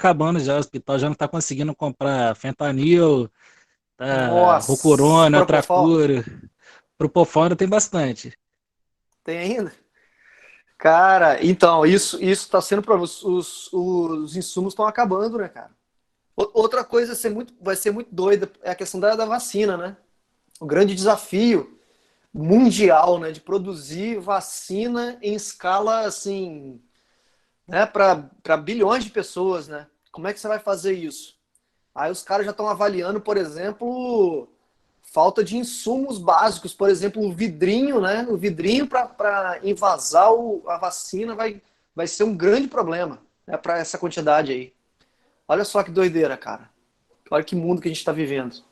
acabando já, o hospital já não tá conseguindo comprar fentanil, tá, Nossa, rocurona, outra Propofol, cura. Propofol ainda tem bastante. tem ainda? Cara, então, isso tá sendo para os insumos estão acabando, né, cara? Outra coisa vai ser muito doida é a questão da vacina, né? O grande desafio mundial, né, de produzir vacina em escala assim, né, para bilhões de pessoas, né? Como é que você vai fazer isso? Aí os caras já estão avaliando, por exemplo, falta de insumos básicos, por exemplo, o vidrinho, né? O vidrinho para invasar a vacina vai ser um grande problema, né, para essa quantidade aí. Olha só que doideira, cara. Olha que mundo que a gente está vivendo.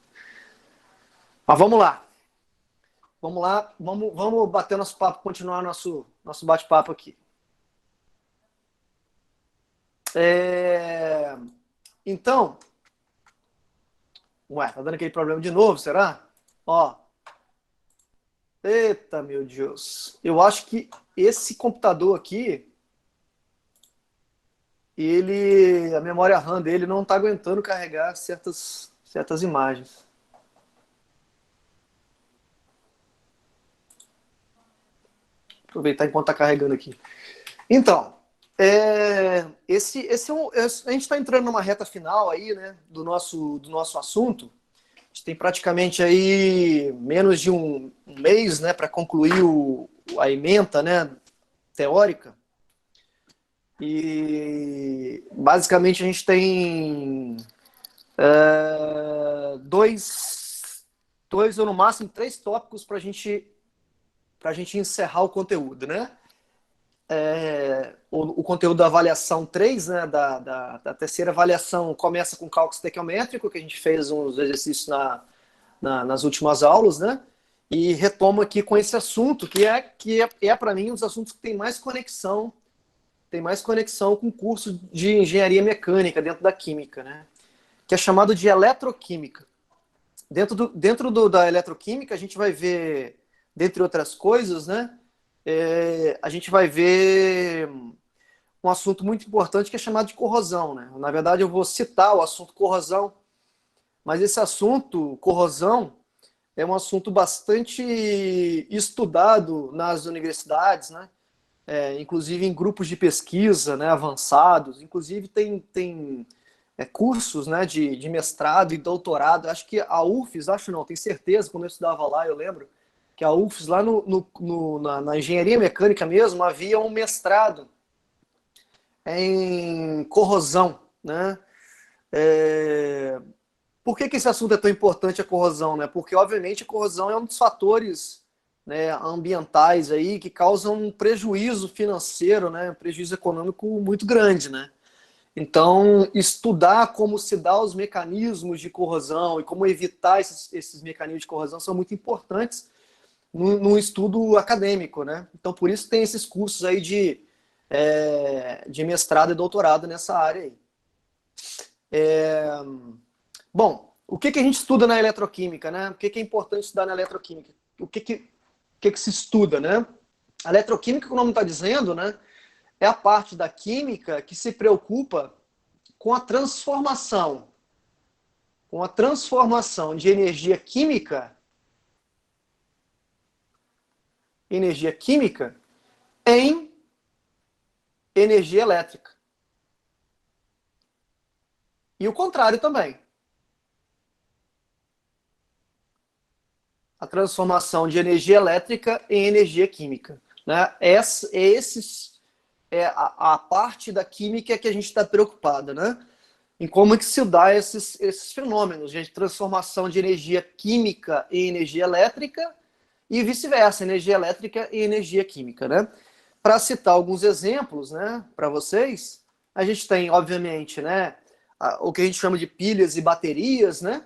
Mas vamos lá. Vamos lá, vamos bater nosso papo, continuar nosso bate-papo aqui. É... Então, ué, tá dando aquele problema de novo, será? Ó, eita, meu Deus. Eu acho que esse computador aqui, a memória RAM dele não tá aguentando carregar certas imagens. Aproveitar enquanto tá carregando aqui. Então, a gente está entrando numa reta final aí, né, do nosso assunto. A gente tem praticamente aí menos de um mês, né, para concluir a ementa, né, teórica. E basicamente a gente tem dois ou no máximo três tópicos para a gente encerrar o conteúdo, né? O conteúdo da avaliação 3, né, da terceira avaliação, começa com cálculo estequiométrico, que a gente fez uns exercícios nas últimas aulas, né? E retomo aqui com esse assunto, que é para mim um dos assuntos que tem mais conexão com o curso de engenharia mecânica dentro da química, né? Que é chamado de eletroquímica. Dentro da eletroquímica, a gente vai ver, dentre outras coisas, né? A gente vai ver um assunto muito importante que é chamado de corrosão, né? Na verdade, eu vou citar o assunto corrosão, mas esse assunto, corrosão, é um assunto bastante estudado nas universidades, né? Inclusive em grupos de pesquisa, né, avançados, inclusive tem cursos, né, de mestrado e doutorado. Acho que a UFES, acho não, tenho certeza, quando eu estudava lá, eu lembro que a UFES, lá na engenharia mecânica mesmo, havia um mestrado em corrosão, né? É... Por que esse assunto é tão importante, a corrosão, né? Porque, obviamente, a corrosão é um dos fatores, né, ambientais aí que causam um prejuízo financeiro, né, um prejuízo econômico muito grande, né? Então, estudar como se dá os mecanismos de corrosão e como evitar esses mecanismos de corrosão são muito importantes no estudo acadêmico, né? Então, por isso tem esses cursos aí de mestrado e doutorado nessa área aí. Bom, o que a gente estuda na eletroquímica, né? O que é importante estudar na eletroquímica? O que se estuda, né? A eletroquímica, como o nome está dizendo, né? É a parte da química que se preocupa com a transformação de energia química em energia elétrica. E o contrário também. A transformação de energia elétrica em energia química. Né? É a parte da química que a gente está preocupada, né? Em como é que se dá esses fenômenos de transformação de energia química em energia elétrica e vice-versa, energia elétrica e energia química, né? Para citar alguns exemplos, né, para vocês, a gente tem, obviamente, né, o que a gente chama de pilhas e baterias, né?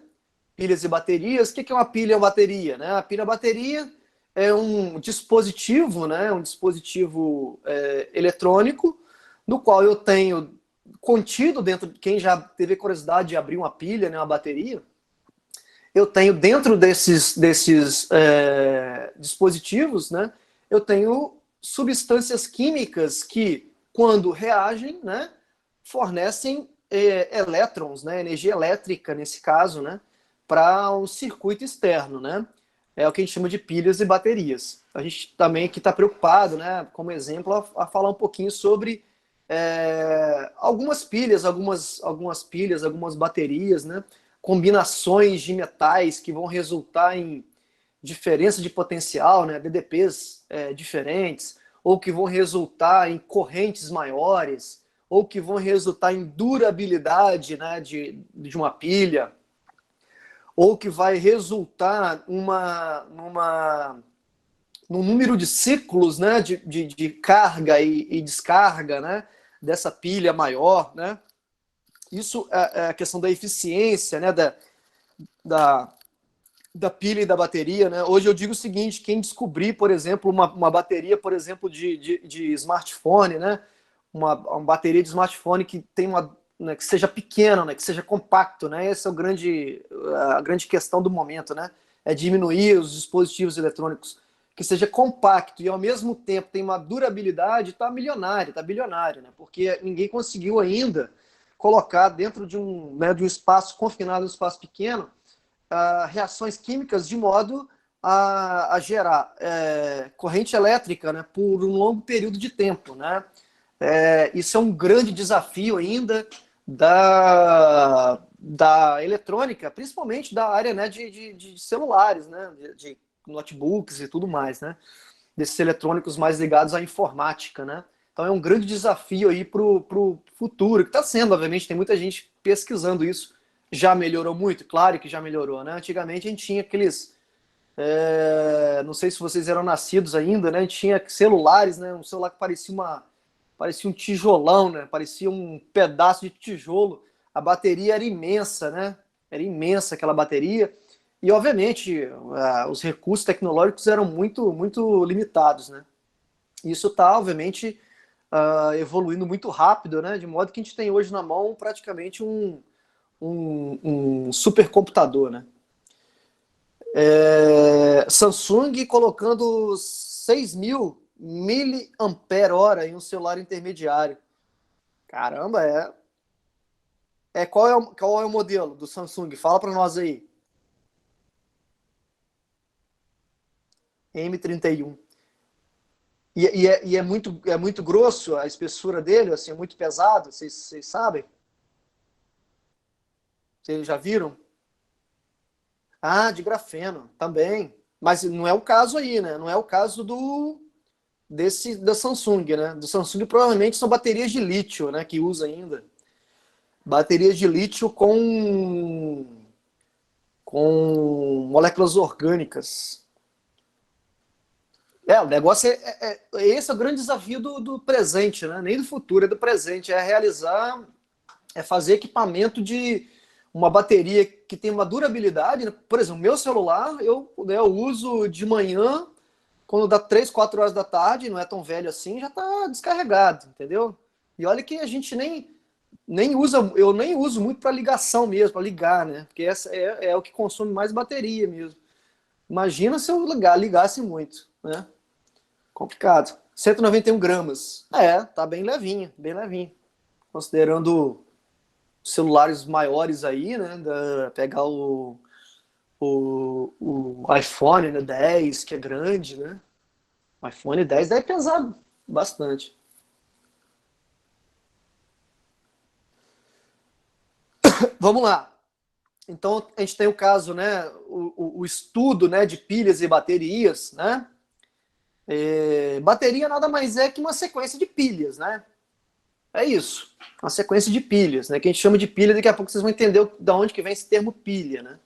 Pilhas e baterias. O que é uma pilha e uma bateria? Né? A pilha e a bateria é um dispositivo, né, um dispositivo eletrônico, no qual eu tenho contido dentro, quem já teve curiosidade de abrir uma pilha, né, uma bateria, eu tenho dentro desses dispositivos, né, eu tenho substâncias químicas que, quando reagem, né, fornecem elétrons, né, energia elétrica nesse caso, né, para um circuito externo, né? É o que a gente chama de pilhas e baterias. A gente também aqui está preocupado, né, como exemplo, a falar um pouquinho sobre algumas pilhas, algumas baterias, né, combinações de metais que vão resultar em diferença de potencial, né, DDPs diferentes, ou que vão resultar em correntes maiores, ou que vão resultar em durabilidade, né, de uma pilha, ou que vai resultar num número de ciclos, né, de carga e descarga, né, dessa pilha maior, né? Isso é a questão da eficiência, né, da, da pilha e da bateria, né? Hoje eu digo o seguinte: quem descobrir, por exemplo, uma bateria, por exemplo, de smartphone, né? Uma bateria de smartphone que tem né, que seja pequena, né? Que seja compacto, né? Essa é a grande questão do momento, né? É diminuir os dispositivos eletrônicos, que seja compacto e ao mesmo tempo tem uma durabilidade, está milionário, está bilionário, né? Porque ninguém conseguiu ainda colocar dentro de um espaço confinado, um espaço pequeno, reações químicas de modo a gerar corrente elétrica, né, por um longo período de tempo, né? Isso é um grande desafio ainda da eletrônica, principalmente da área, né, de celulares, né, de notebooks e tudo mais, né? Desses eletrônicos mais ligados à informática, né? Então é um grande desafio aí para o futuro, que está sendo, obviamente, tem muita gente pesquisando isso. Já melhorou muito? Claro que já melhorou, né? Antigamente a gente tinha aqueles. Não sei se vocês eram nascidos ainda, né? A gente tinha celulares, né? Um celular que parecia um tijolão, né? Parecia um pedaço de tijolo. A bateria era imensa, né? Era imensa aquela bateria. E, obviamente, os recursos tecnológicos eram muito, muito limitados, né? Isso está, obviamente, evoluindo muito rápido, né? De modo que a gente tem hoje na mão praticamente um supercomputador, né? Samsung colocando 6.000 miliampere-hora em um celular intermediário. Caramba, qual é o modelo do Samsung? Fala para nós aí. M31. E é muito grosso a espessura dele, assim, é muito pesado, vocês sabem? Vocês já viram? Ah, de grafeno, também. Mas não é o caso aí, né? Não é o caso da Samsung, né? Do Samsung provavelmente são baterias de lítio, né? Que usa ainda. Baterias de lítio com moléculas orgânicas. O negócio esse é o grande desafio do presente, né? Nem do futuro, é do presente. Fazer equipamento de uma bateria que tem uma durabilidade, né? Por exemplo, meu celular, eu uso de manhã, quando dá 3, 4 horas da tarde, não é tão velho assim, já está descarregado, entendeu? E olha que a gente nem usa, eu nem uso muito para ligação mesmo, para ligar, né? Porque essa é o que consome mais bateria mesmo. Imagina se eu ligasse muito, né? Complicado. 191 gramas. Tá bem levinho, bem levinho. Considerando celulares maiores aí, né? Pegar o iPhone, né, 10, que é grande, né? O iPhone 10 deve pesar bastante. Vamos lá. Então, a gente tem o caso, né? O estudo, né, de pilhas e baterias, né? Bateria nada mais é que uma sequência de pilhas, né? É isso. Uma sequência de pilhas, né? Que a gente chama de pilha, daqui a pouco vocês vão entender de onde que vem esse termo pilha, né?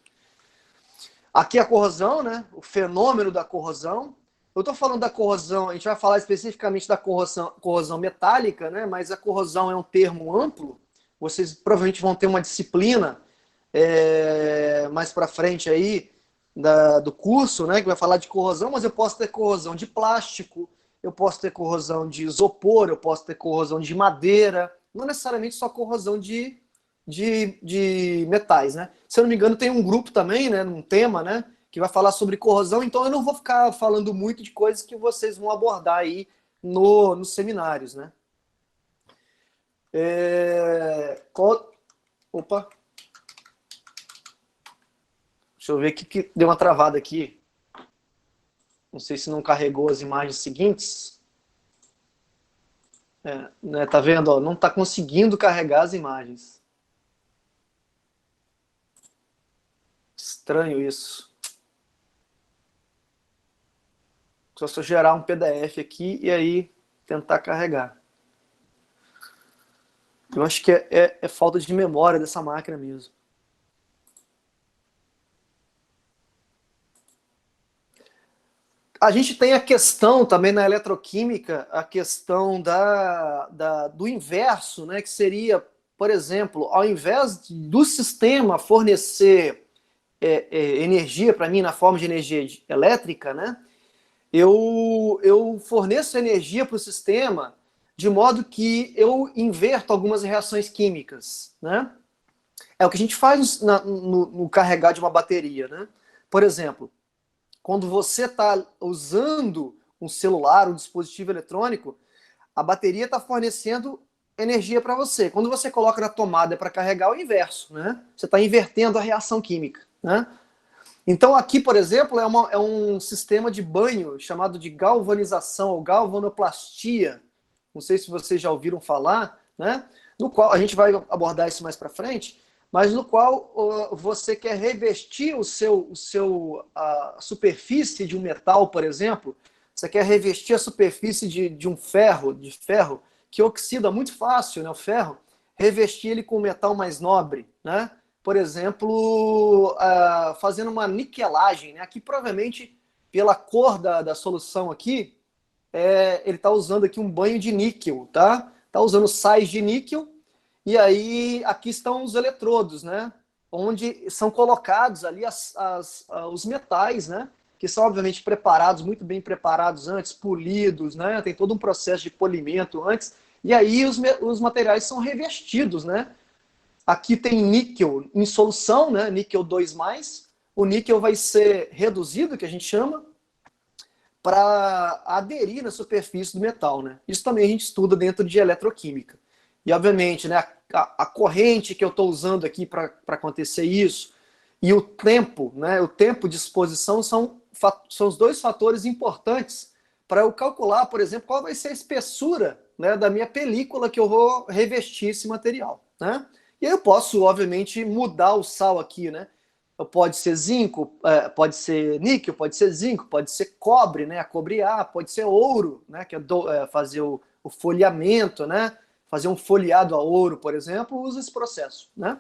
Aqui a corrosão, né? O fenômeno da corrosão. Eu estou falando da corrosão, a gente vai falar especificamente da corrosão metálica, né? Mas a corrosão é um termo amplo. Vocês provavelmente vão ter uma disciplina mais para frente aí do curso, né? Que vai falar de corrosão, mas eu posso ter corrosão de plástico, eu posso ter corrosão de isopor, eu posso ter corrosão de madeira, não necessariamente só corrosão de metais, né? Se eu não me engano, tem um grupo também, né, um tema, né, que vai falar sobre corrosão, então eu não vou ficar falando muito de coisas que vocês vão abordar aí nos seminários, né? Opa, deixa eu ver que deu uma travada aqui. Não sei se não carregou as imagens seguintes. Né, tá vendo? Ó, não está conseguindo carregar as imagens. Estranho isso. Só se eu gerar um PDF aqui e aí tentar carregar. Eu acho que é falta de memória dessa máquina mesmo. A gente tem a questão também na eletroquímica, a questão do inverso, né? Que seria, por exemplo, ao invés do sistema fornecer energia para mim na forma de energia elétrica, né? Eu forneço energia para o sistema de modo que eu inverto algumas reações químicas, né? É o que a gente faz no carregar de uma bateria, né? Por exemplo, quando você está usando um celular, um dispositivo eletrônico, a bateria está fornecendo energia para você. Quando você coloca na tomada para carregar, é o inverso, né? Você está invertendo a reação química, né? Então aqui, por exemplo, é um sistema de banho chamado de galvanização ou galvanoplastia. Não sei se vocês já ouviram falar, né? No qual a gente vai abordar isso mais para frente, mas no qual você quer revestir a superfície de um metal, por exemplo, você quer revestir a superfície de um ferro, que oxida muito fácil, né, o ferro, revestir ele com um metal mais nobre, né? Por exemplo, fazendo uma niquelagem, né? Aqui provavelmente pela cor da solução aqui, ele está usando aqui um banho de níquel, tá? Está usando sais de níquel. E aí, aqui estão os eletrodos, né? Onde são colocados ali os metais, né? Que são, obviamente, preparados, muito bem preparados antes, polidos, né? Tem todo um processo de polimento antes. E aí, os materiais são revestidos, né? Aqui tem níquel em solução, né? Níquel 2+. O níquel vai ser reduzido, que a gente chama, para aderir na superfície do metal, né? Isso também a gente estuda dentro de eletroquímica. E, obviamente, né, a corrente que eu estou usando aqui para acontecer isso e o tempo, né, o tempo de exposição são os dois fatores importantes para eu calcular, por exemplo, qual vai ser a espessura, né, da minha película que eu vou revestir esse material, né? E aí eu posso, obviamente, mudar o sal aqui, né? Pode ser zinco, pode ser níquel, pode ser zinco, pode ser cobre, né? Cobrear, pode ser ouro, né? Que é fazer o folheamento, né? Fazer um folheado a ouro, por exemplo, usa esse processo, né?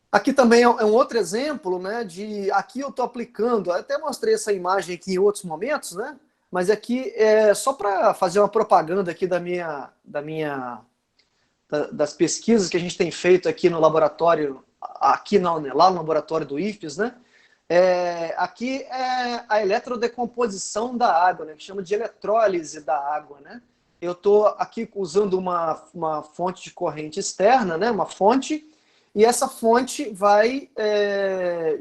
Aqui também é um outro exemplo, né? Aqui eu estou aplicando, eu até mostrei essa imagem aqui em outros momentos, né? Mas aqui é só para fazer uma propaganda aqui das pesquisas que a gente tem feito aqui no laboratório, aqui não, né, lá no laboratório do IFES, né? Aqui é a eletrodecomposição da água, né, que chama de eletrólise da água, né? Eu estou aqui usando uma fonte de corrente externa, né, uma fonte, e essa fonte vai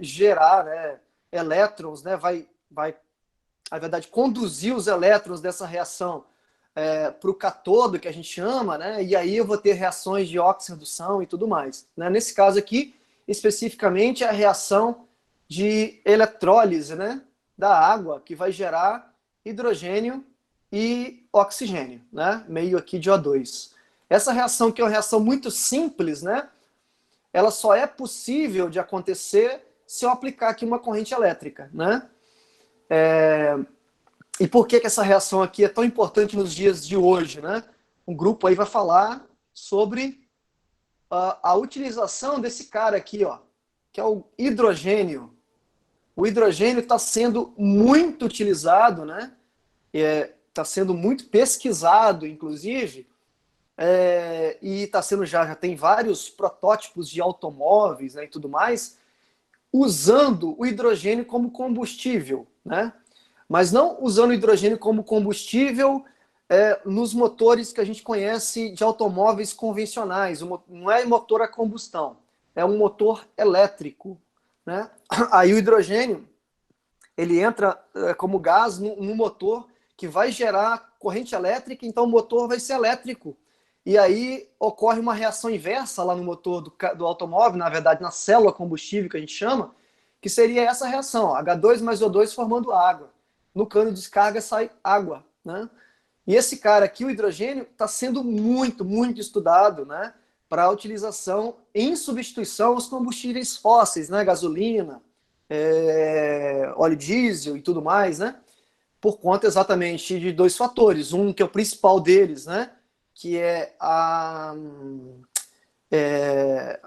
gerar, né, elétrons, né, vai, na verdade, conduzir os elétrons dessa reação para o catodo, que a gente chama, né? E aí eu vou ter reações de oxidação e tudo mais, né? Nesse caso aqui, especificamente, a reação de eletrólise, né, da água, que vai gerar hidrogênio e oxigênio, né? Meio aqui de O2. Essa reação, que é uma reação muito simples, né? Ela só é possível de acontecer se eu aplicar aqui uma corrente elétrica, né? E por que essa reação aqui é tão importante nos dias de hoje, né? Um grupo aí vai falar sobre a utilização desse cara aqui, ó, que é o hidrogênio. O hidrogênio está sendo muito utilizado, né? Está sendo muito pesquisado, inclusive, e está sendo já tem vários protótipos de automóveis, né, e tudo mais, usando o hidrogênio como combustível, né? Mas não usando o hidrogênio como combustível nos motores que a gente conhece de automóveis convencionais. Não é motor a combustão, é um motor elétrico, né? Aí o hidrogênio ele entra como gás no motor que vai gerar corrente elétrica, então o motor vai ser elétrico. e aí ocorre uma reação inversa lá no motor do automóvel, na verdade na célula combustível que a gente chama, que seria essa reação, ó, H2 mais O2 formando água. No cano de descarga sai água, né? E esse cara aqui, o hidrogênio, está sendo muito, muito estudado, né, para a utilização em substituição aos combustíveis fósseis, né, gasolina, óleo diesel e tudo mais, né, por conta exatamente de dois fatores. Um que é o principal deles, né, que é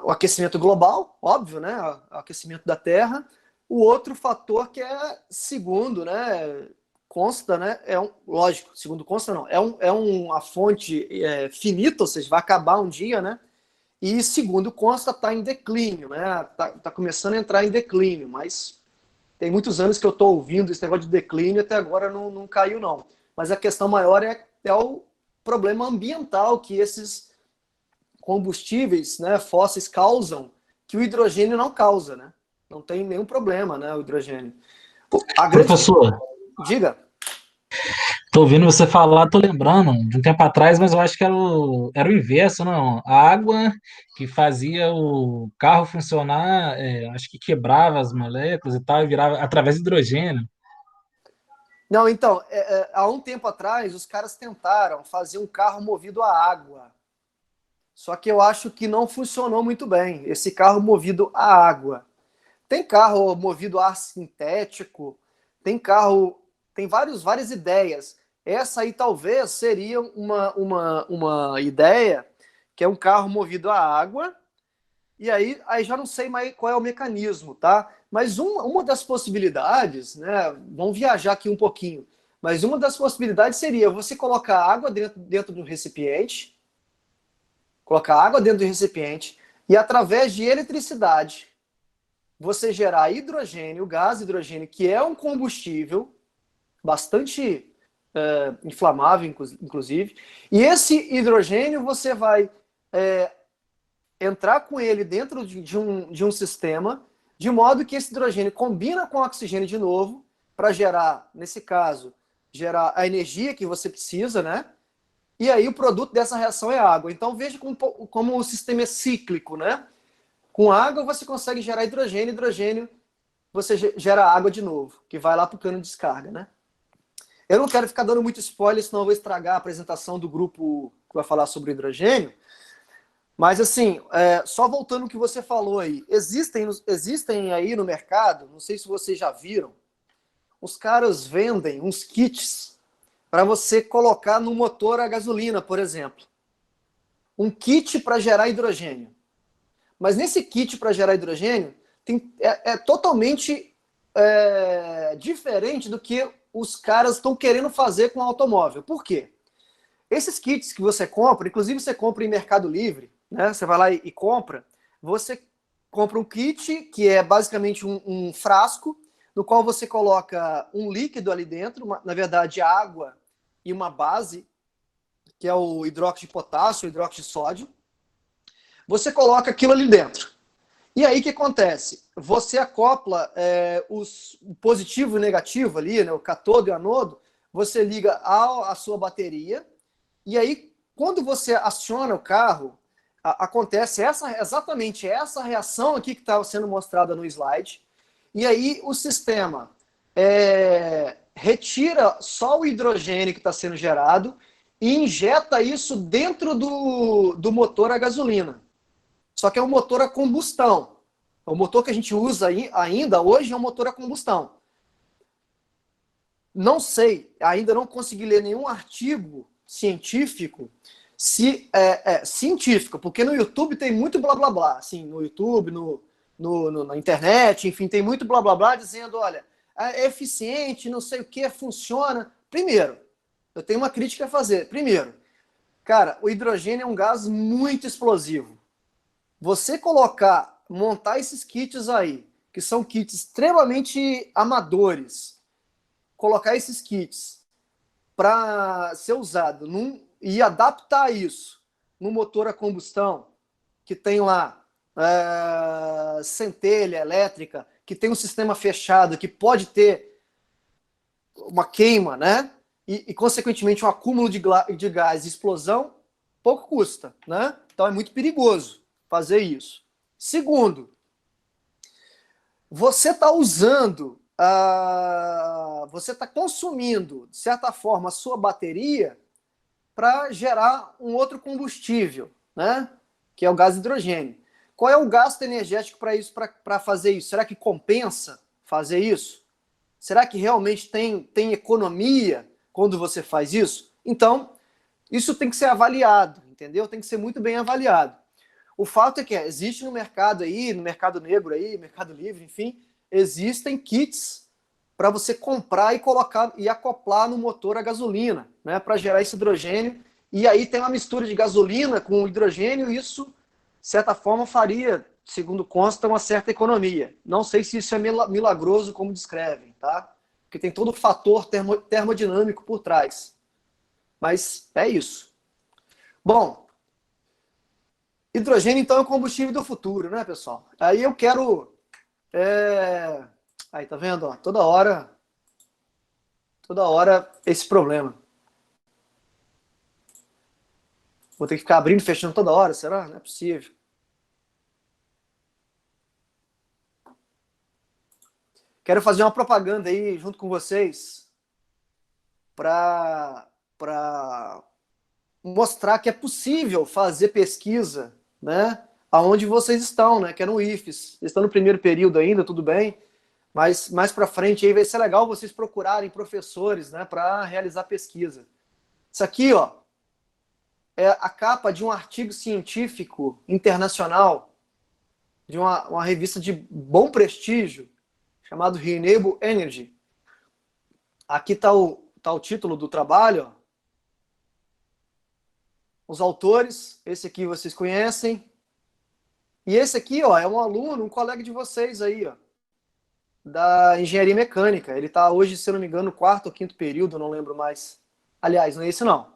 o aquecimento global, óbvio, né, o aquecimento da Terra. O outro fator que é segundo, né, consta, né, lógico, segundo consta não, uma fonte finita, ou seja, vai acabar um dia, né, e segundo consta está em declínio, né, tá começando a entrar em declínio, mas tem muitos anos que eu estou ouvindo esse negócio de declínio, até agora não caiu não. Mas a questão maior é o problema ambiental que esses combustíveis, né, fósseis causam, que o hidrogênio não causa, né? Não tem nenhum problema, né, o hidrogênio. A grande... Professor, Diga. tô ouvindo você falar, tô lembrando de um tempo atrás, mas eu acho que era o inverso, não. A água que fazia o carro funcionar, acho que quebrava as moléculas e tal, e virava através do hidrogênio. Não, então, há um tempo atrás, os caras tentaram fazer um carro movido a água. Só que eu acho que não funcionou muito bem, esse carro movido a água. Tem carro movido a ar sintético, tem várias ideias. Essa aí talvez seria uma ideia, que é um carro movido a água, e aí já não sei mais qual é o mecanismo, tá? Mas uma das possibilidades, né? Vamos viajar aqui um pouquinho, mas uma das possibilidades seria você colocar água dentro do recipiente, e através de eletricidade, você gerar hidrogênio, gás hidrogênio, que é um combustível bastante inflamável, inclusive, e esse hidrogênio você vai entrar com ele dentro de um sistema, de modo que esse hidrogênio combina com o oxigênio de novo, para gerar, nesse caso, gerar a energia que você precisa, né? E aí o produto dessa reação é água. Então veja como o sistema é cíclico, né? Com água você consegue gerar hidrogênio você gera água de novo, que vai lá para o cano de descarga, né? Eu não quero ficar dando muito spoiler, senão eu vou estragar a apresentação do grupo que vai falar sobre hidrogênio, mas assim, só voltando ao que você falou aí, existem aí no mercado, não sei se vocês já viram, os caras vendem uns kits para você colocar no motor a gasolina, por exemplo. Um kit para gerar hidrogênio. Mas nesse kit para gerar hidrogênio é totalmente diferente do que os caras estão querendo fazer com o automóvel. Por quê? Esses kits que você compra, inclusive você compra em Mercado Livre, né? Você vai lá e compra, você compra um kit que é basicamente um frasco, no qual você coloca um líquido ali dentro, na verdade água e uma base, que é o hidróxido de potássio, o hidróxido de sódio. Você coloca aquilo ali dentro. E aí o que acontece? Você acopla o positivo e o negativo ali, né, o catodo e o anodo, você liga à sua bateria, e aí quando você aciona o carro, acontece exatamente essa reação aqui que estava sendo mostrada no slide, e aí o sistema retira só o hidrogênio que está sendo gerado e injeta isso dentro do motor a gasolina. Só que é um motor a combustão. O motor que a gente usa ainda hoje é um motor a combustão. Não sei, ainda não consegui ler nenhum artigo científico, científico, porque no YouTube tem muito blá blá blá, assim, no YouTube, na internet, enfim, tem muito blá blá blá dizendo, olha, é eficiente, não sei o que, funciona. Primeiro, eu tenho uma crítica a fazer. Primeiro, cara, o hidrogênio é um gás muito explosivo. Você montar esses kits aí, que são kits extremamente amadores, colocar esses kits para ser usado e adaptar isso no motor a combustão, que tem lá centelha elétrica, que tem um sistema fechado, que pode ter uma queima, né? E consequentemente, um acúmulo de gás e explosão, pouco custa, né? Então é muito perigoso fazer isso. Segundo, você está usando, você está consumindo, de certa forma, a sua bateria para gerar um outro combustível, né? Que é o gás hidrogênio. Qual é o gasto energético para isso, para fazer isso? Será que compensa fazer isso? Será que realmente tem economia quando você faz isso? Então, isso tem que ser avaliado, entendeu? Tem que ser muito bem avaliado. O fato é que existe no mercado aí, no mercado negro aí, mercado livre, enfim, existem kits para você comprar e colocar e acoplar no motor a gasolina, né, para gerar esse hidrogênio. E aí tem uma mistura de gasolina com hidrogênio, e isso, de certa forma, faria, segundo consta, uma certa economia. Não sei se isso é milagroso como descrevem, tá? Porque tem todo o fator termodinâmico por trás. Mas é isso. Bom, hidrogênio, então, é o combustível do futuro, né, pessoal? Aí eu quero... Aí, tá vendo? Ó, toda hora esse problema. Vou ter que ficar abrindo e fechando toda hora, será? Não é possível. Quero fazer uma propaganda aí junto com vocês para mostrar que é possível fazer pesquisa, né? Aonde vocês estão, né? Que é no IFES. Vocês estão no primeiro período ainda, tudo bem. Mas mais para frente aí vai ser legal vocês procurarem professores, né? Para realizar pesquisa. Isso aqui, ó, é a capa de um artigo científico internacional de uma revista de bom prestígio chamado Renewable Energy. Aqui está o título do trabalho. Ó. Os autores, esse aqui vocês conhecem. E esse aqui, ó, é um aluno, um colega de vocês aí, ó, da engenharia mecânica. Ele está hoje, se eu não me engano, no quarto ou quinto período, não lembro mais. Aliás, não é esse não.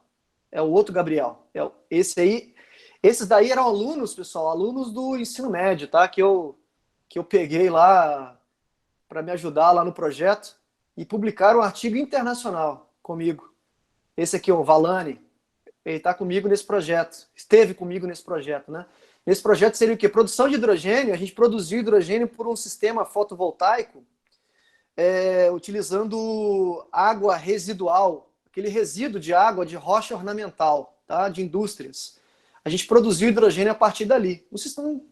É o outro Gabriel. Esse aí. Esses daí eram alunos, pessoal, alunos do ensino médio, tá? Que eu peguei lá para me ajudar lá no projeto e publicaram um artigo internacional comigo. Esse aqui, o Valani, ele está comigo nesse projeto, esteve comigo nesse projeto, né? Nesse projeto seria o quê? Produção de hidrogênio, a gente produziu hidrogênio por um sistema fotovoltaico utilizando água residual, aquele resíduo de água de rocha ornamental, tá? De indústrias. A gente produziu hidrogênio a partir dali.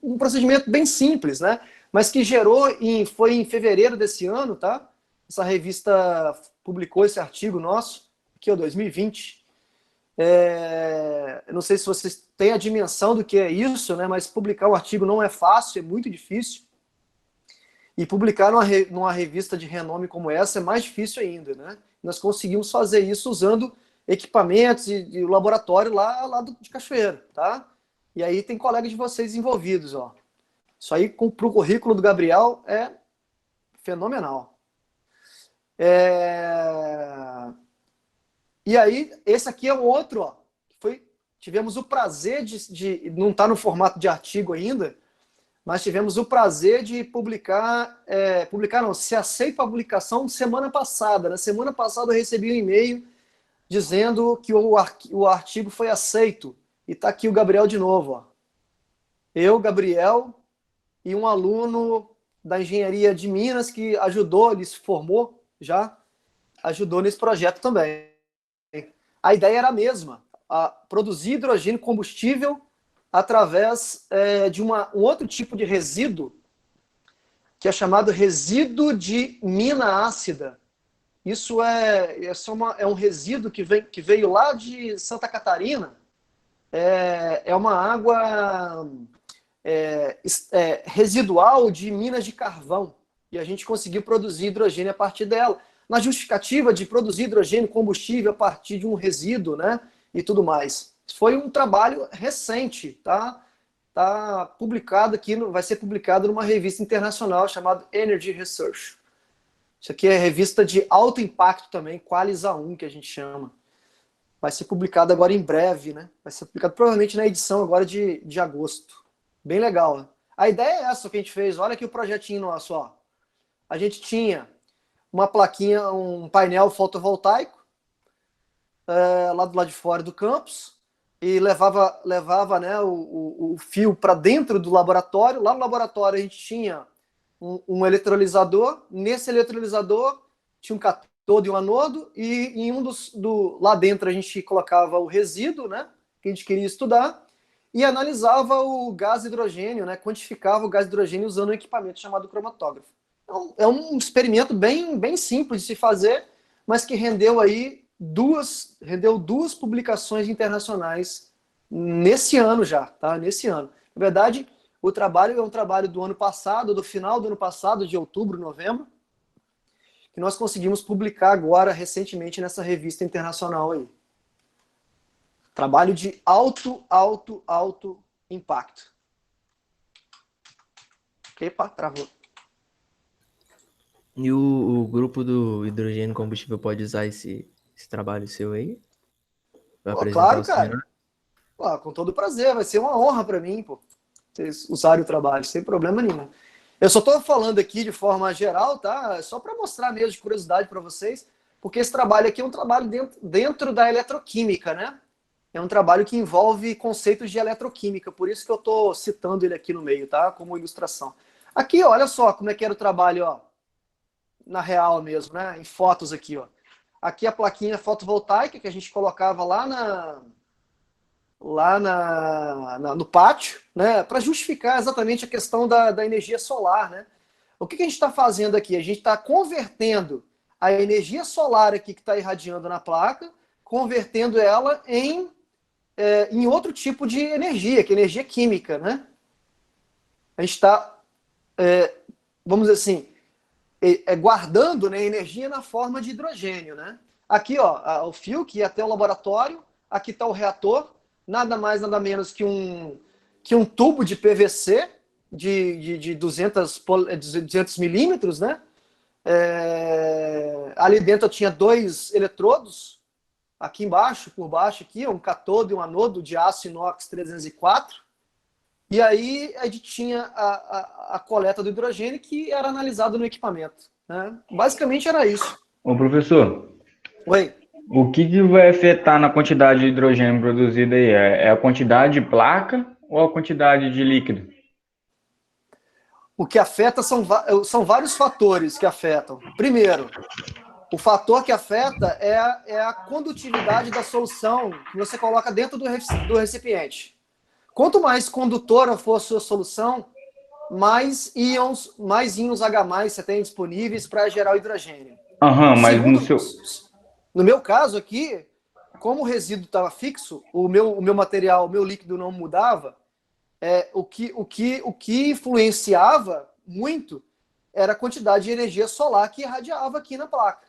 Um procedimento bem simples, né? Mas que foi em fevereiro desse ano, tá? Essa revista publicou esse artigo nosso, aqui, ó, 2020. Eu não sei se vocês têm a dimensão do que é isso, né? Mas publicar um artigo não é fácil, é muito difícil. E publicar numa revista de renome como essa é mais difícil ainda, né? Nós conseguimos fazer isso usando equipamentos e laboratório lá de Cachoeira, tá? E aí tem colegas de vocês envolvidos, ó. Isso aí, para o currículo do Gabriel, é fenomenal. E aí, esse aqui é um outro, ó. Tivemos o prazer de não estar no formato de artigo ainda, mas tivemos o prazer de publicar não, se aceita a publicação semana passada. Na semana passada eu recebi um e-mail dizendo que o artigo foi aceito. E está aqui o Gabriel de novo. Ó. Eu, Gabriel, e um aluno da engenharia de Minas que ajudou, ele se formou já, ajudou nesse projeto também. A ideia era a mesma, produzir hidrogênio combustível através de um outro tipo de resíduo, que é chamado resíduo de mina ácida. Isso é um resíduo que veio lá de Santa Catarina. É uma água residual de minas de carvão. E a gente conseguiu produzir hidrogênio a partir dela. Na justificativa de produzir hidrogênio combustível a partir de um resíduo, né? E tudo mais. Foi um trabalho recente, tá? Tá publicado aqui, vai ser publicado numa revista internacional chamada Energy Research. Isso aqui é revista de alto impacto também, Qualis A1, que a gente chama. Vai ser publicado agora em breve, né? Vai ser publicado provavelmente na edição agora de agosto. Bem legal, né? A ideia é essa que a gente fez. Olha aqui o projetinho nosso, ó. A gente tinha uma plaquinha, um painel fotovoltaico lá do lado de fora do campus. e levava né, o fio para dentro do laboratório. Lá no laboratório a gente tinha um eletrolisador. Nesse eletrolisador tinha um cátodo e um anodo, e em lá dentro a gente colocava o resíduo, né, que a gente queria estudar, e analisava o gás hidrogênio, né, quantificava o gás hidrogênio usando um equipamento chamado cromatógrafo. Então, é um experimento bem simples de se fazer, mas que rendeu duas publicações internacionais nesse ano já, tá? Nesse ano. Na verdade, o trabalho é um trabalho do ano passado, do final do ano passado, de outubro, novembro, que nós conseguimos publicar agora, recentemente, nessa revista internacional aí. Trabalho de alto impacto. Epa, travou. E o grupo do hidrogênio combustível pode usar esse trabalho seu aí? Vai Pô, apresentar claro, o cara. seminário? Pô, com todo prazer, vai ser uma honra para mim, pô, vocês usarem o trabalho, sem problema nenhum. Eu só estou falando aqui de forma geral, tá? Só para mostrar mesmo de curiosidade para vocês, porque esse trabalho aqui é um trabalho dentro da eletroquímica, né? É um trabalho que envolve conceitos de eletroquímica, por isso que eu estou citando ele aqui no meio, tá? Como ilustração. Aqui, ó, olha só como é que era o trabalho, ó, na real mesmo, né? Em fotos aqui, ó. Aqui a plaquinha fotovoltaica que a gente colocava no pátio, né, para justificar exatamente a questão da energia solar. Né? O que a gente está fazendo aqui? A gente está convertendo a energia solar aqui que está irradiando na placa, convertendo ela em outro tipo de energia, que é energia química. Né? A gente está, vamos dizer assim, guardando, né, energia na forma de hidrogênio. Né? Aqui, ó, o fio que ia até o laboratório, aqui está o reator, nada mais, nada menos que um tubo de PVC de 200 milímetros, né? Ali dentro eu tinha 2 eletrodos, aqui embaixo, por baixo, aqui, um cátodo e um anodo de aço inox 304. E aí a gente tinha a coleta do hidrogênio que era analisado no equipamento. Né? Basicamente era isso. Ô, professor, Oi. o que vai afetar na quantidade de hidrogênio produzida aí? É a quantidade de placa ou a quantidade de líquido? O que afeta são vários fatores que afetam. Primeiro, o fator que afeta é a condutividade da solução que você coloca dentro do recipiente. Quanto mais condutora for a sua solução, mais íons H+ você tem disponíveis para gerar o hidrogênio. Mas No meu caso aqui, como o resíduo estava fixo, o meu material, o meu líquido não mudava, o que influenciava muito era a quantidade de energia solar que irradiava aqui na placa.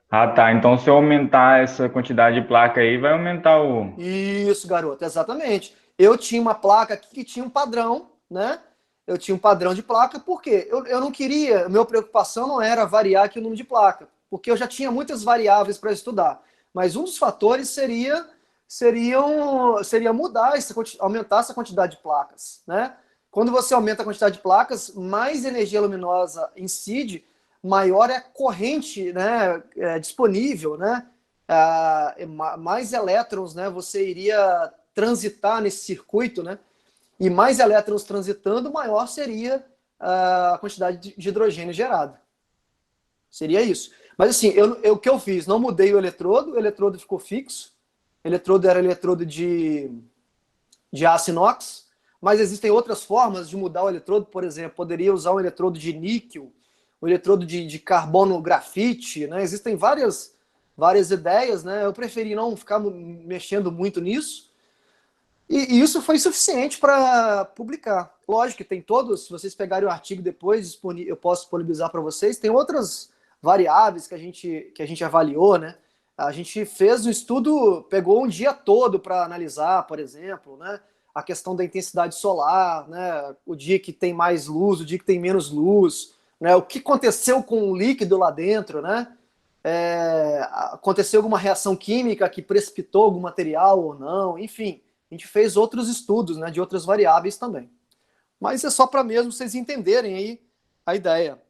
Ah, tá. Então, se eu aumentar essa quantidade de placa aí, vai aumentar o... Isso, garoto, exatamente. Eu tinha uma placa aqui que tinha um padrão, né? Eu tinha um padrão de placa, por quê? Eu não queria, a minha preocupação não era variar aqui o número de placa, porque eu já tinha muitas variáveis para estudar. Mas um dos fatores seria mudar, aumentar essa quantidade de placas, né? Quando você aumenta a quantidade de placas, mais energia luminosa incide, maior é a corrente, né, disponível, né? Mais elétrons, né, você iria transitar nesse circuito, né? E mais elétrons transitando, maior seria a quantidade de hidrogênio gerada. Seria isso. Mas assim, o que eu fiz? Não mudei o eletrodo ficou fixo. O eletrodo era eletrodo de aço inox, mas existem outras formas de mudar o eletrodo. Por exemplo, poderia usar um eletrodo de níquel, um eletrodo de carbono grafite, né? Existem várias ideias, né? Eu preferi não ficar mexendo muito nisso. E isso foi suficiente para publicar. Lógico que tem todos, se vocês pegarem o artigo depois, eu posso disponibilizar para vocês, tem outras variáveis que a gente avaliou, né? A gente fez um estudo, pegou um dia todo para analisar, por exemplo, né? A questão da intensidade solar, né? O dia que tem mais luz, o dia que tem menos luz, né? O que aconteceu com o líquido lá dentro, né? Aconteceu alguma reação química que precipitou algum material ou não, enfim. A gente fez outros estudos, né, de outras variáveis também. Mas é só para mesmo vocês entenderem aí a ideia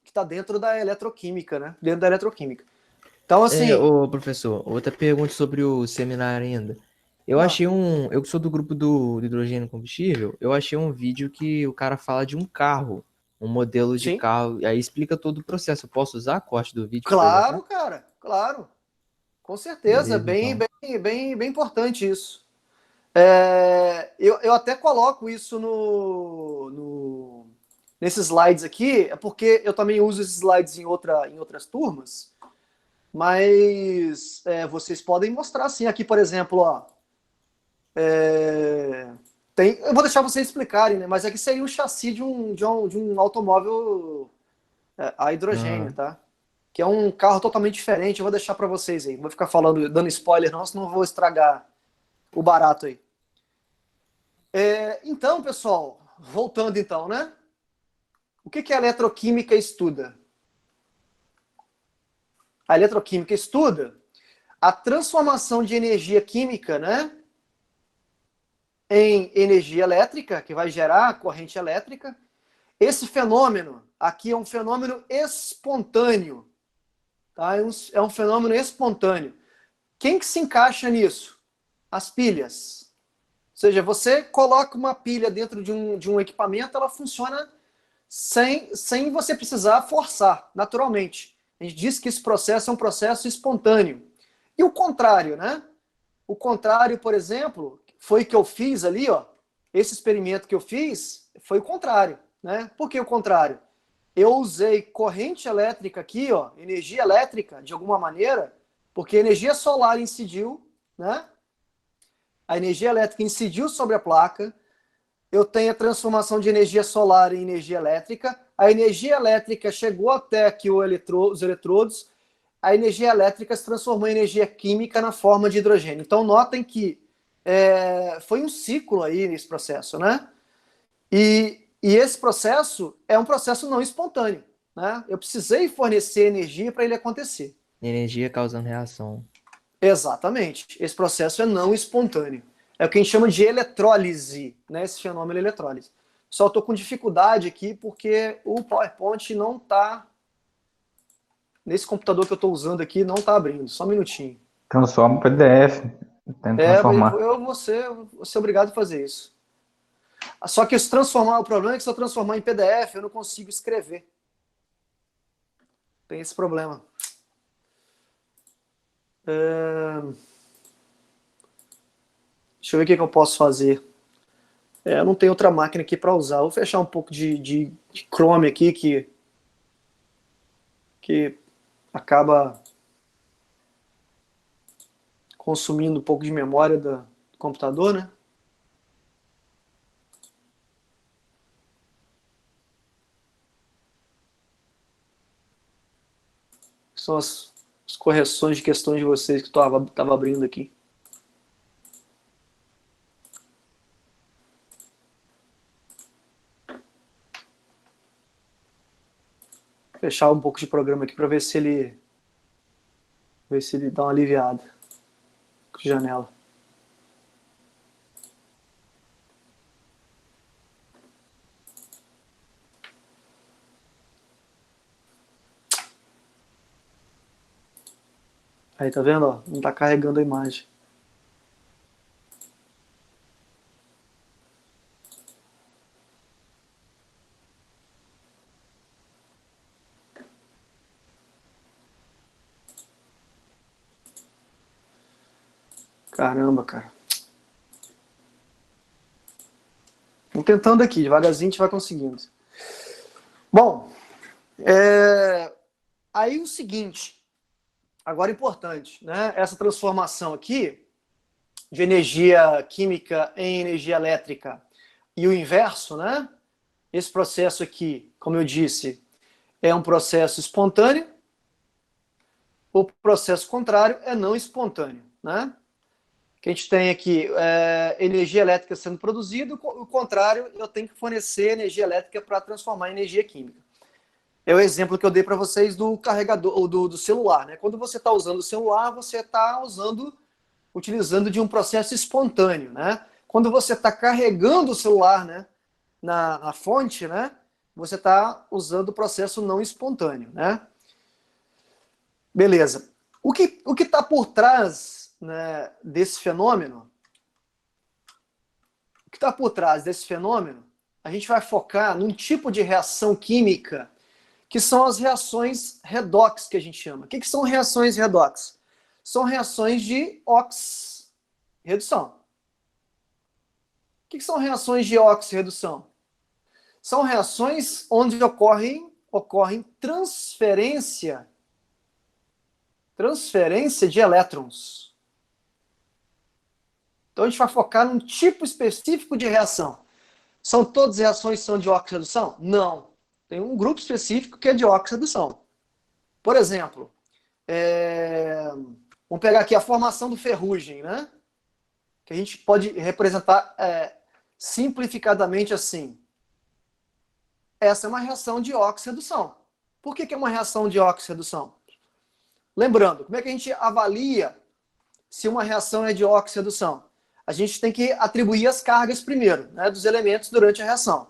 que está dentro da eletroquímica, né? Dentro da eletroquímica. Então, assim, Ô, professor, outra pergunta sobre o seminário ainda. Eu ah, achei eu que sou do grupo do hidrogênio combustível, eu achei um vídeo que o cara fala de um carro, um modelo de sim, carro, aí explica todo o processo. Eu posso usar a corte do vídeo para apresentar? claro, cara, claro, com certeza, Beleza, então. bem importante isso. Eu até coloco isso nesses slides aqui, é porque eu também uso esses slides em outras turmas, mas vocês podem mostrar assim. Aqui, por exemplo, ó, eu vou deixar vocês explicarem, né? Mas aqui seria um chassi de um automóvel a hidrogênio, Aham. tá? Que é um carro totalmente diferente. Eu vou deixar para vocês aí. Não vou ficar falando, dando spoiler, não, senão eu vou estragar o barato aí. Então, pessoal, voltando então, né? O que a eletroquímica estuda? A eletroquímica estuda a transformação de energia química, né, em energia elétrica, que vai gerar corrente elétrica. Esse fenômeno aqui é um fenômeno espontâneo, tá? É um fenômeno espontâneo. Quem que se encaixa nisso? As pilhas. Ou seja, você coloca uma pilha dentro de um equipamento, ela funciona sem você precisar forçar, naturalmente. A gente diz que esse processo é um processo espontâneo. E o contrário, né? O contrário, por exemplo, foi que eu fiz ali, ó. Esse experimento que eu fiz foi o contrário, né? Por que o contrário? Eu usei corrente elétrica aqui, ó, energia elétrica, de alguma maneira, porque a energia solar incidiu, né? A energia elétrica incidiu sobre a placa, eu tenho a transformação de energia solar em energia elétrica, a energia elétrica chegou até aqui os eletrodos, a energia elétrica se transformou em energia química na forma de hidrogênio. Então, notem que foi um ciclo aí nesse processo, né? E esse processo é um processo não espontâneo, né? Eu precisei fornecer energia para ele acontecer. Energia causando reação. Exatamente. Esse processo é não espontâneo. É o que a gente chama de eletrólise, né? Esse fenômeno de eletrólise. Só estou com dificuldade aqui porque o PowerPoint não está... Nesse computador que eu estou usando aqui, não está abrindo. Só um minutinho. Transforma o PDF. Tenta transformar. Eu vou ser obrigado a fazer isso. Só que se transformar, o problema é que se eu transformar em PDF, eu não consigo escrever. Tem esse problema. Deixa eu ver o que eu posso fazer. Eu não tenho outra máquina aqui para usar. Vou fechar um pouco de Chrome aqui, que acaba consumindo um pouco de memória do computador, né? São as correções de questões de vocês que eu estava abrindo aqui. Vou fechar um pouco de programa aqui para ver se ele dá uma aliviada. Janela. Aí, tá vendo? Ó, não tá carregando a imagem. Caramba, cara. Vamos tentando aqui, devagarzinho a gente vai conseguindo. Bom, aí o seguinte, agora importante, né? Essa transformação aqui de energia química em energia elétrica e o inverso, né? Esse processo aqui, como eu disse, é um processo espontâneo. O processo contrário é não espontâneo, né? Que a gente tem aqui energia elétrica sendo produzida, o contrário, eu tenho que fornecer energia elétrica para transformar em energia química. É o exemplo que eu dei para vocês do carregador, ou do celular, né? Quando você está usando o celular, você está utilizando de um processo espontâneo, né? Quando você está carregando o celular, né, na fonte, né, você está usando o processo não espontâneo, né? Beleza. O que está por trás, né, desse fenômeno? O que está por trás desse fenômeno? A gente vai focar num tipo de reação química que são as reações redox, que a gente chama. O que são reações redox? São reações de oxirredução. O que são reações de oxirredução? São reações onde ocorrem transferência de elétrons. Então a gente vai focar num tipo específico de reação. São todas as reações que são de oxirredução? Não. Tem um grupo específico que é de oxirredução. Por exemplo, vamos pegar aqui a formação do ferrugem, né? Que a gente pode representar simplificadamente assim. Essa é uma reação de oxirredução. Por que é uma reação de oxirredução? Lembrando, como é que a gente avalia se uma reação é de oxirredução? A gente tem que atribuir as cargas primeiro, né, dos elementos durante a reação.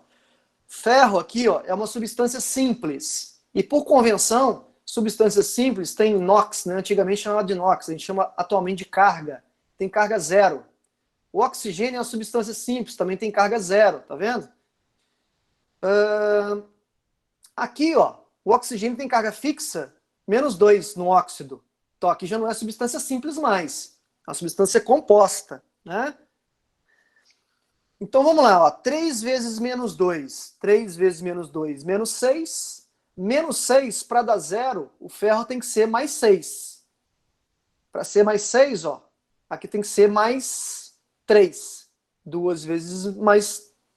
Ferro aqui, ó, é uma substância simples. E por convenção, substâncias simples têm NOx, né, antigamente chamada de NOx, a gente chama atualmente de carga. Tem carga zero. O oxigênio é uma substância simples, também tem carga zero, tá vendo? Aqui, ó, o oxigênio tem carga fixa, -2 no óxido. Então aqui já não é substância simples mais, é uma substância composta, né? Então vamos lá, ó, 3 vezes -2, 3 vezes -2, -6. -6, para dar zero, o ferro tem que ser mais 6. Para ser mais 6, ó, aqui tem que ser mais 3. 2 vezes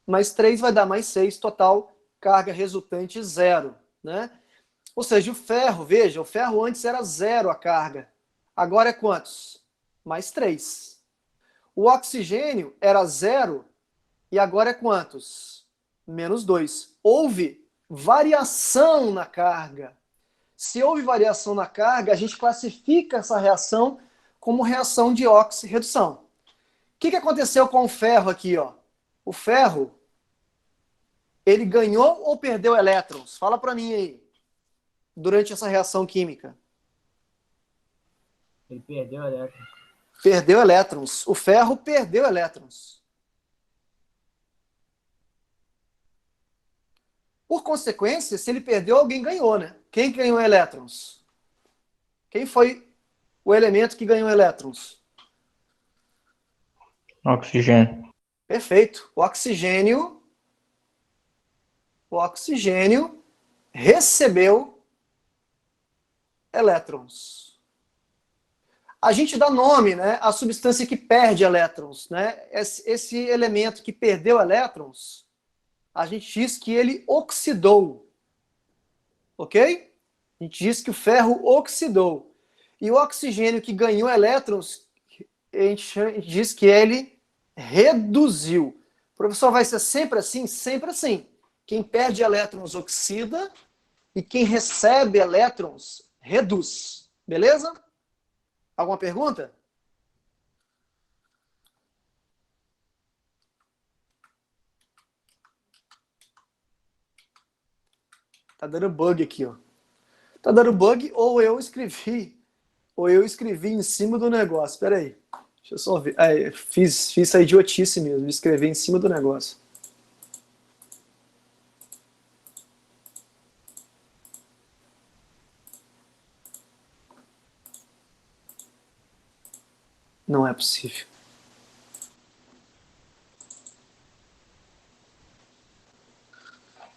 mais 3 vai dar mais 6, total carga resultante zero, né? Ou seja, o ferro, veja, o ferro antes era zero a carga. Agora é quantos? Mais 3. O oxigênio era zero e agora é quantos? -2. Houve variação na carga. Se houve variação na carga, a gente classifica essa reação como reação de oxirredução. O que aconteceu com o ferro aqui, ó? O ferro, ele ganhou ou perdeu elétrons? Fala para mim aí. Durante essa reação química. Ele perdeu elétrons. Perdeu elétrons. O ferro perdeu elétrons. Por consequência, se ele perdeu, alguém ganhou, né? Quem ganhou elétrons? Quem foi o elemento que ganhou elétrons? Oxigênio. Perfeito. O oxigênio recebeu elétrons. A gente dá nome, né, à substância que perde elétrons, né? Esse elemento que perdeu elétrons, a gente diz que ele oxidou. Ok? A gente diz que o ferro oxidou. E o oxigênio que ganhou elétrons, a gente diz que ele reduziu. Professor, vai ser sempre assim? Sempre assim. Quem perde elétrons oxida e quem recebe elétrons reduz. Beleza? Alguma pergunta? Tá dando bug aqui, ó. Tá dando bug ou eu escrevi em cima do negócio. Espera aí. Deixa eu só ver. Fiz essa idiotice mesmo, escrever em cima do negócio. Não é possível.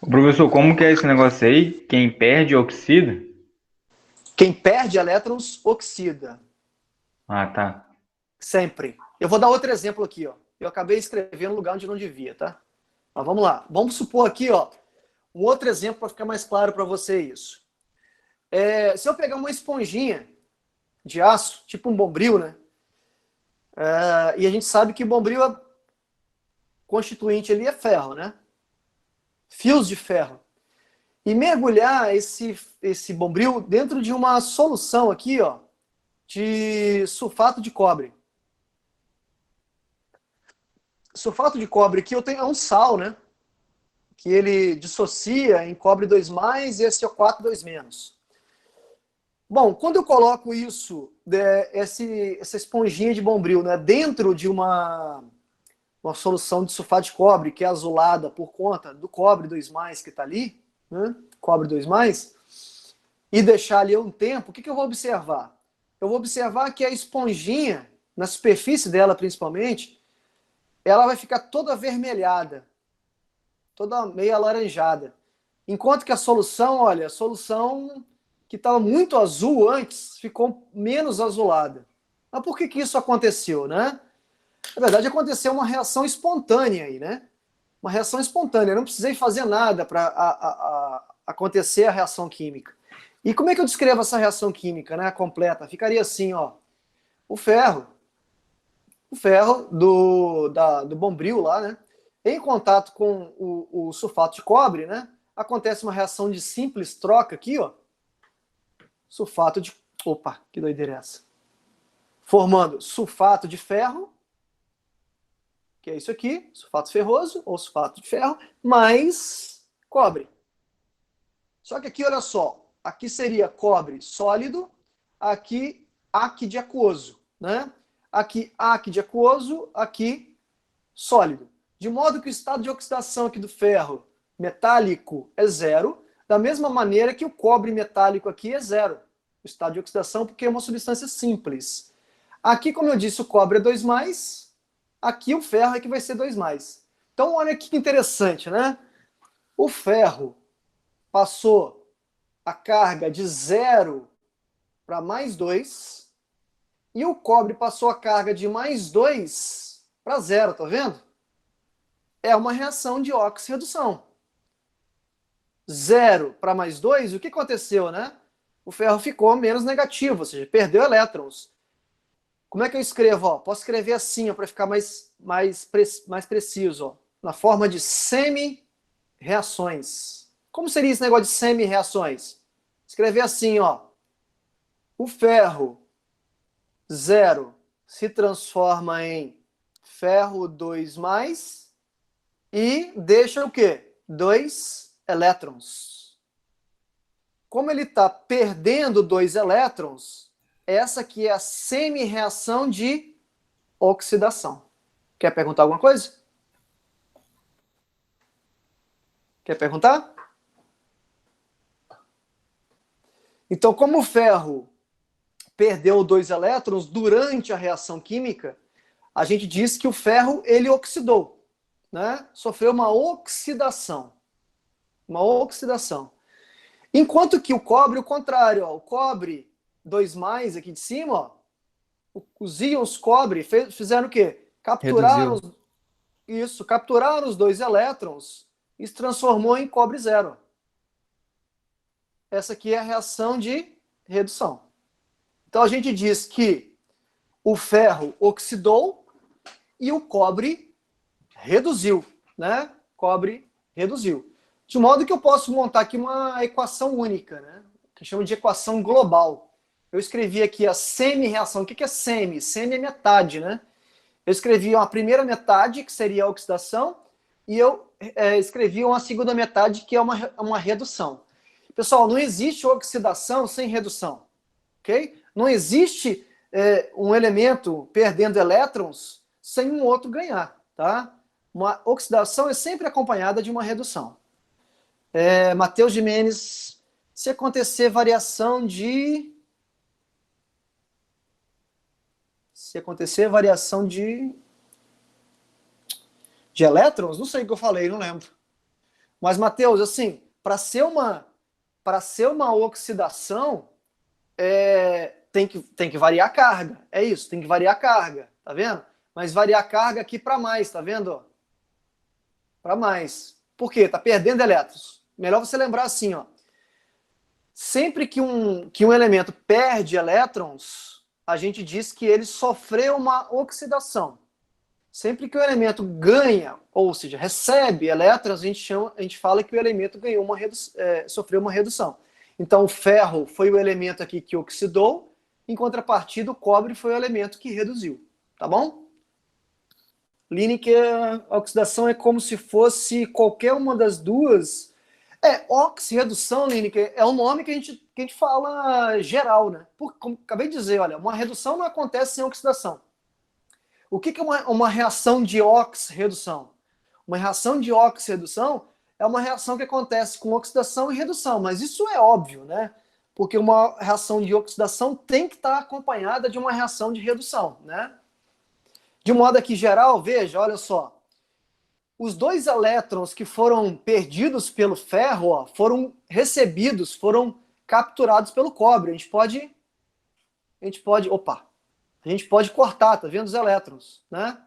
Ô, professor, como que é esse negócio aí? Quem perde oxida? Quem perde elétrons oxida. Ah, tá. Sempre. Eu vou dar outro exemplo aqui, ó. Eu acabei escrevendo no lugar onde não devia, tá? Mas vamos lá. Vamos supor aqui, ó, um outro exemplo para ficar mais claro para você isso. Se eu pegar uma esponjinha de aço, tipo um bombril, né? E a gente sabe que bombril constituinte ali é ferro, né? Fios de ferro. E mergulhar esse bombril dentro de uma solução aqui, ó, de sulfato de cobre. Sulfato de cobre aqui é um sal, né? Que ele dissocia em cobre 2+, e SO4 2-. Bom, quando eu coloco isso, essa esponjinha de Bombril, né, dentro de uma solução de sulfato de cobre, que é azulada por conta do cobre 2+, que está ali, né, cobre 2+, e deixar ali um tempo, o que eu vou observar? Eu vou observar que a esponjinha, na superfície dela principalmente, ela vai ficar toda avermelhada, toda meio alaranjada. Enquanto que a solução, olha, a solução que estava muito azul antes, ficou menos azulada. Mas por que isso aconteceu, né? Na verdade, aconteceu uma reação espontânea aí, né? Uma reação espontânea. Eu não precisei fazer nada para acontecer a reação química. E como é que eu descrevo essa reação química, né, completa? Ficaria assim, ó. O ferro do Bombril lá, né? Em contato com o sulfato de cobre, né? Acontece uma reação de simples troca aqui, ó. Sulfato de... Opa, que doideira é essa? Formando sulfato de ferro, que é isso aqui, sulfato ferroso, ou sulfato de ferro, mais cobre. Só que aqui, olha só, aqui seria cobre sólido, aqui ácido aquoso, né? Aqui ácido aquoso, aqui sólido. De modo que o estado de oxidação aqui do ferro metálico é 0, da mesma maneira que o cobre metálico aqui é 0. O estado de oxidação, porque é uma substância simples. Aqui, como eu disse, o cobre é 2+, aqui o ferro é que vai ser 2+. Então, olha que interessante, né? O ferro passou a carga de 0 para +2, e o cobre passou a carga de +2 para 0, tá vendo? É uma reação de oxirredução. 0 para +2, o que aconteceu, né? O ferro ficou menos negativo, ou seja, perdeu elétrons. Como é que eu escrevo? Ó? Posso escrever assim, para ficar mais preciso, ó, na forma de semi-reações. Como seria esse negócio de semi-reações? Escrever assim, ó. O ferro 0 se transforma em ferro 2+, e deixa o quê? 2 elétrons. Como ele está perdendo 2 elétrons, essa aqui é a semi-reação de oxidação. Quer perguntar alguma coisa? Quer perguntar? Então, como o ferro perdeu 2 elétrons durante a reação química, a gente diz que o ferro ele oxidou, né? Sofreu uma oxidação. Uma oxidação. Enquanto que o cobre, o contrário, ó, o cobre 2+ aqui de cima, ó, os íons cobre fizeram o quê? Capturaram os 2 elétrons e se transformou em cobre 0. Essa aqui é a reação de redução. Então a gente diz que o ferro oxidou e o cobre reduziu, né? Cobre reduziu. De modo que eu posso montar aqui uma equação única, né? Que chama de equação global. Eu escrevi aqui a semi-reação. O que é semi? Semi é metade, né? Eu escrevi uma primeira metade, que seria a oxidação, e eu escrevi uma segunda metade, que é uma redução. Pessoal, não existe oxidação sem redução, ok? Não existe um elemento perdendo elétrons sem um outro ganhar, tá? Uma oxidação é sempre acompanhada de uma redução. Matheus Jimenez, se acontecer variação de elétrons, não sei o que eu falei, não lembro. Mas, Matheus, assim, para ser uma oxidação, tem que variar a carga. É isso, tem que variar a carga, tá vendo? Mas variar a carga aqui para mais, tá vendo? Para mais. Por quê? Tá perdendo elétrons. Melhor você lembrar assim, ó. Sempre que um elemento perde elétrons, a gente diz que ele sofreu uma oxidação. Sempre que o elemento ganha, ou seja, recebe elétrons, a gente fala que o elemento sofreu uma redução. Então, o ferro foi o elemento aqui que oxidou, em contrapartida, o cobre foi o elemento que reduziu. Tá bom? Lineker, a oxidação é como se fosse qualquer uma das duas Oxirredução, Lineker, é um nome que a gente fala geral, né? Porque, como acabei de dizer, olha, uma redução não acontece sem oxidação. O que é uma reação de oxirredução? Uma reação de oxirredução é uma reação que acontece com oxidação e redução, mas isso é óbvio, né? Porque uma reação de oxidação tem que estar acompanhada de uma reação de redução, né? De modo aqui geral, veja, olha só. Os 2 elétrons que foram perdidos pelo ferro, ó, foram recebidos, foram capturados pelo cobre. A gente pode cortar, tá vendo os elétrons, né?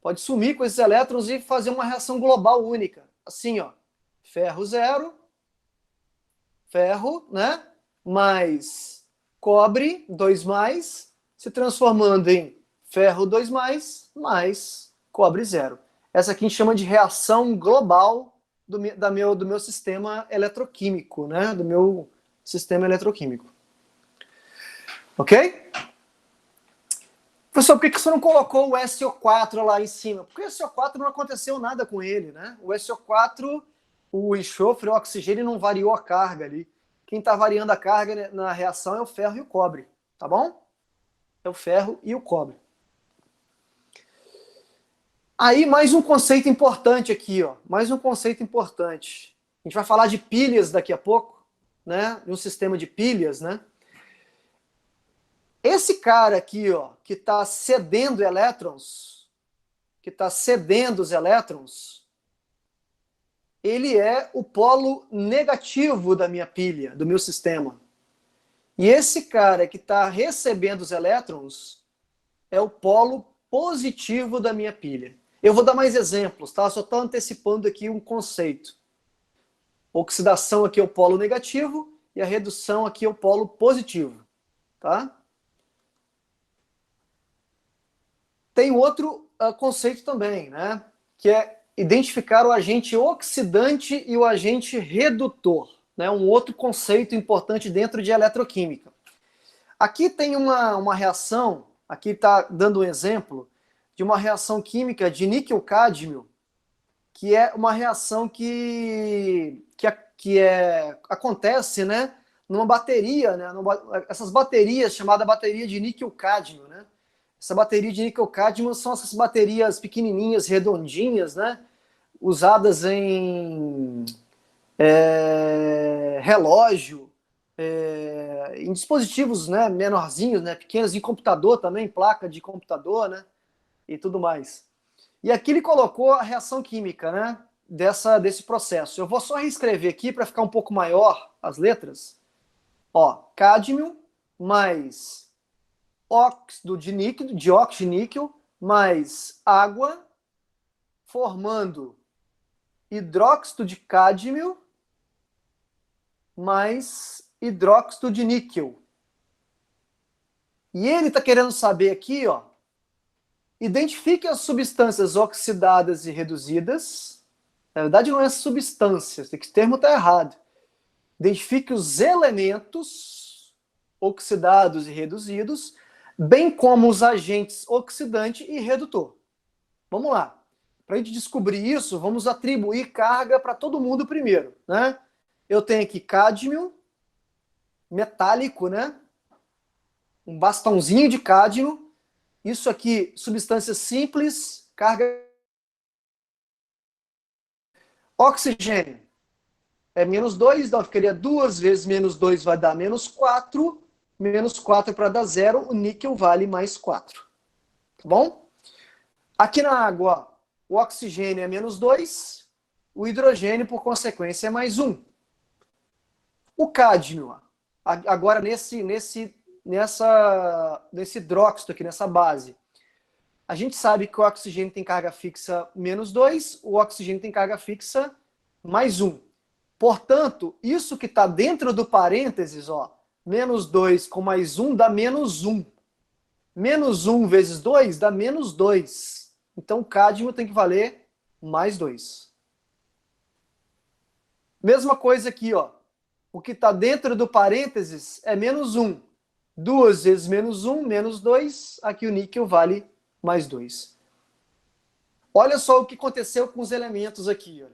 Pode sumir com esses elétrons e fazer uma reação global única. Assim, ó, ferro 0, ferro, né? Mais cobre 2+, se transformando em ferro 2+, mais cobre 0. Essa aqui a gente chama de reação global do meu sistema eletroquímico, né? Do meu sistema eletroquímico. Ok? Professor, por que você não colocou o SO4 lá em cima? Porque o SO4 não aconteceu nada com ele, né? O SO4, o enxofre, o oxigênio não variou a carga ali. Quem está variando a carga na reação é o ferro e o cobre, tá bom? É o ferro e o cobre. Aí, mais um conceito importante aqui, ó. Mais um conceito importante. A gente vai falar de pilhas daqui a pouco, né? De um sistema de pilhas, né? Esse cara aqui, ó, que está cedendo elétrons, os elétrons, ele é o polo negativo da minha pilha, do meu sistema. E esse cara que está recebendo os elétrons é o polo positivo da minha pilha. Eu vou dar mais exemplos, tá? Só estou antecipando aqui um conceito. Oxidação aqui é o polo negativo e a redução aqui é o polo positivo, tá? Tem outro conceito também, né? Que é identificar o agente oxidante e o agente redutor, né? Um outro conceito importante dentro de eletroquímica. Aqui tem uma reação, aqui está dando um exemplo de uma reação química de níquel-cádmio, que é uma reação que acontece, né, numa bateria, né, essas baterias, chamada bateria de níquel-cádmio, né? Essa bateria de níquel-cádmio são essas baterias pequenininhas, redondinhas, né, usadas em relógio, em dispositivos, né, menorzinhos, né, pequenos, em computador também, placa de computador, né, e tudo mais. E aqui ele colocou a reação química, né, desse processo. Eu vou só reescrever aqui para ficar um pouco maior as letras. Ó, cádmio mais óxido de níquel, dióxido de níquel, mais água, formando hidróxido de cádmio mais hidróxido de níquel. E ele está querendo saber aqui, ó, identifique as substâncias oxidadas e reduzidas. Na verdade, não é substâncias, esse termo está errado. Identifique os elementos oxidados e reduzidos, bem como os agentes oxidante e redutor. Vamos lá. Para a gente descobrir isso, vamos atribuir carga para todo mundo primeiro, né? Eu tenho aqui cádmio, metálico, né? Um bastãozinho de cádmio. Isso aqui, substância simples, carga. Oxigênio é -2, então ficaria 2 vezes -2 vai dar -4. -4 para dar 0, o níquel vale mais 4. Tá bom? Aqui na água, ó, o oxigênio é -2, o hidrogênio, por consequência, é +1. O cádmio, ó, agora nesse hidróxido aqui, nessa base, a gente sabe que o oxigênio tem carga fixa -2, o oxigênio tem carga fixa +1. Portanto, isso que está dentro do parênteses, ó, -2 com +1 dá -1. -1 vezes 2 dá -2. Então, o cádmio tem que valer +2. Mesma coisa aqui, ó. O que está dentro do parênteses é -1. 2 vezes -1, -2. Aqui o níquel vale +2. Olha só o que aconteceu com os elementos aqui, ó.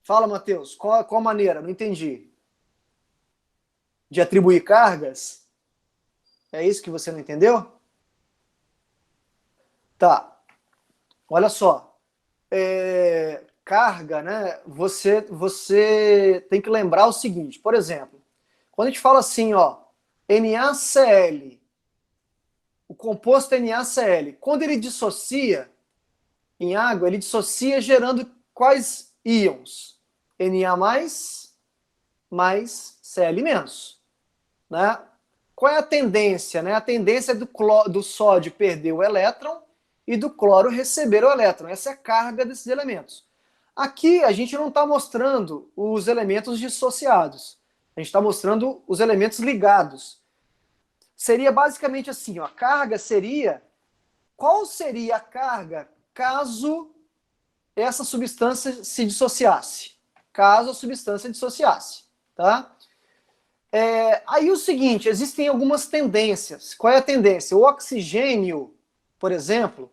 Fala, Matheus, qual maneira? Não entendi. De atribuir cargas? É isso que você não entendeu? Tá. Olha só. Carga, né? Você tem que lembrar o seguinte. Por exemplo, quando a gente fala assim, ó, NaCl, o composto NaCl, quando ele dissocia em água, ele dissocia gerando quais íons? Na+, mais Cl-, né? Qual é a tendência? Né? A tendência é do sódio perder o elétron e do cloro receber o elétron. Essa é a carga desses elementos. Aqui a gente não está mostrando os elementos dissociados. A gente está mostrando os elementos ligados. Seria basicamente assim, ó, a carga seria... Qual seria a carga caso essa substância se dissociasse? Caso a substância dissociasse, tá? Aí o seguinte, existem algumas tendências. Qual é a tendência? O oxigênio, por exemplo,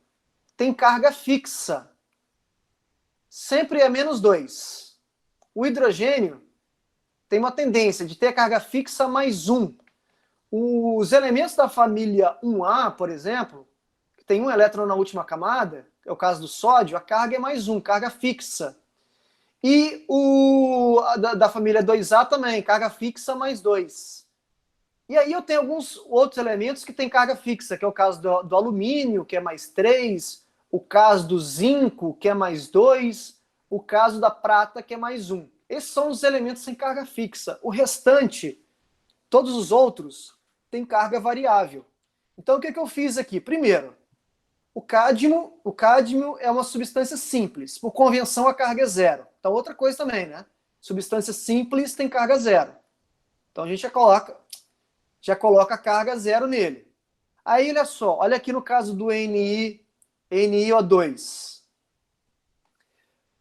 tem carga fixa. Sempre é -2. O hidrogênio tem uma tendência de ter carga fixa +1. Os elementos da família 1A, por exemplo, que tem um elétron na última camada, é o caso do sódio, a carga é +1, carga fixa. E da família 2A também, carga fixa +2. E aí eu tenho alguns outros elementos que têm carga fixa, que é o caso do alumínio, que é +3, o caso do zinco, que é +2, o caso da prata, que é +1. Esses são os elementos sem carga fixa. O restante, todos os outros, têm carga variável. Então o que eu fiz aqui? Primeiro, o cádmio é uma substância simples. Por convenção, a carga é 0. Então, outra coisa também, né? Substância simples tem carga 0. Então, a gente já coloca a carga 0 nele. Aí, olha só. Olha aqui no caso do NiO2.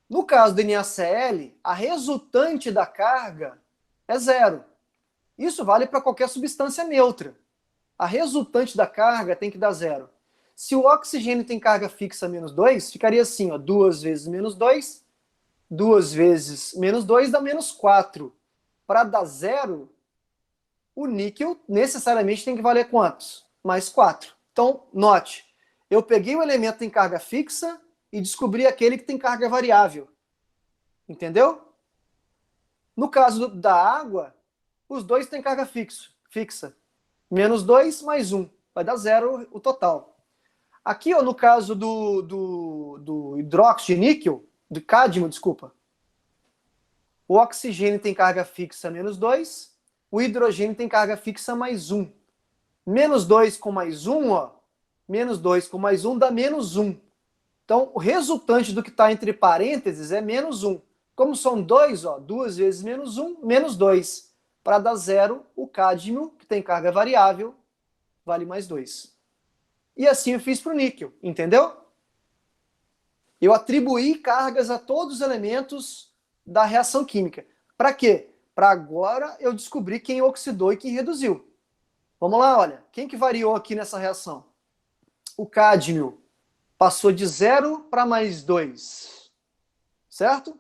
No caso do NaCl, a resultante da carga é 0. Isso vale para qualquer substância neutra. A resultante da carga tem que dar 0. Se o oxigênio tem carga fixa -2, ficaria assim, ó, 2 vezes -2, 2 vezes -2 dá -4. Para dar 0, o níquel necessariamente tem que valer quantos? +4. Então, note, eu peguei o elemento que tem carga fixa e descobri aquele que tem carga variável. Entendeu? No caso da água, os dois têm carga fixa. -2 mais 1. Vai dar 0 o total. Aqui, ó, no caso do hidróxido de níquel, do cádmio, desculpa, o oxigênio tem carga fixa -2, o hidrogênio tem carga fixa +1. -2 com +1, ó, -2 com +1 dá -1. Então, o resultante do que está entre parênteses é -1. Como são 2, ó, 2 vezes -1, -2. Para dar 0, o cádmio, que tem carga variável, vale +2. E assim eu fiz para o níquel, entendeu? Eu atribuí cargas a todos os elementos da reação química. Para quê? Para agora eu descobrir quem oxidou e quem reduziu. Vamos lá, olha. Quem que variou aqui nessa reação? O cádmio passou de 0 para +2. Certo?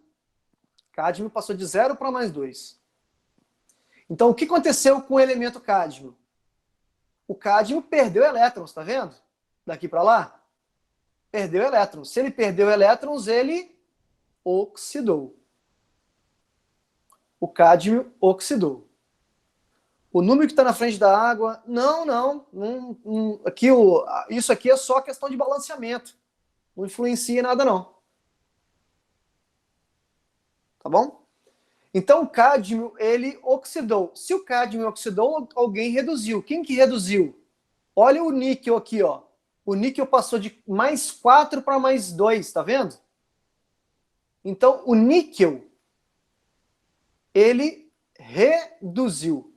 Cádmio passou de 0 para +2. Então, o que aconteceu com o elemento cádmio? O cádmio perdeu elétrons, tá vendo? Daqui para lá, perdeu elétrons. Se ele perdeu elétrons, ele oxidou. O cádmio oxidou. O número que está na frente da água, não. Isso aqui é só questão de balanceamento. Não influencia em nada, não. Tá bom? Então, o cádmio, ele oxidou. Se o cádmio oxidou, alguém reduziu. Quem que reduziu? Olha o níquel aqui, ó. O níquel passou de +4 para +2, tá vendo? Então, o níquel, ele reduziu.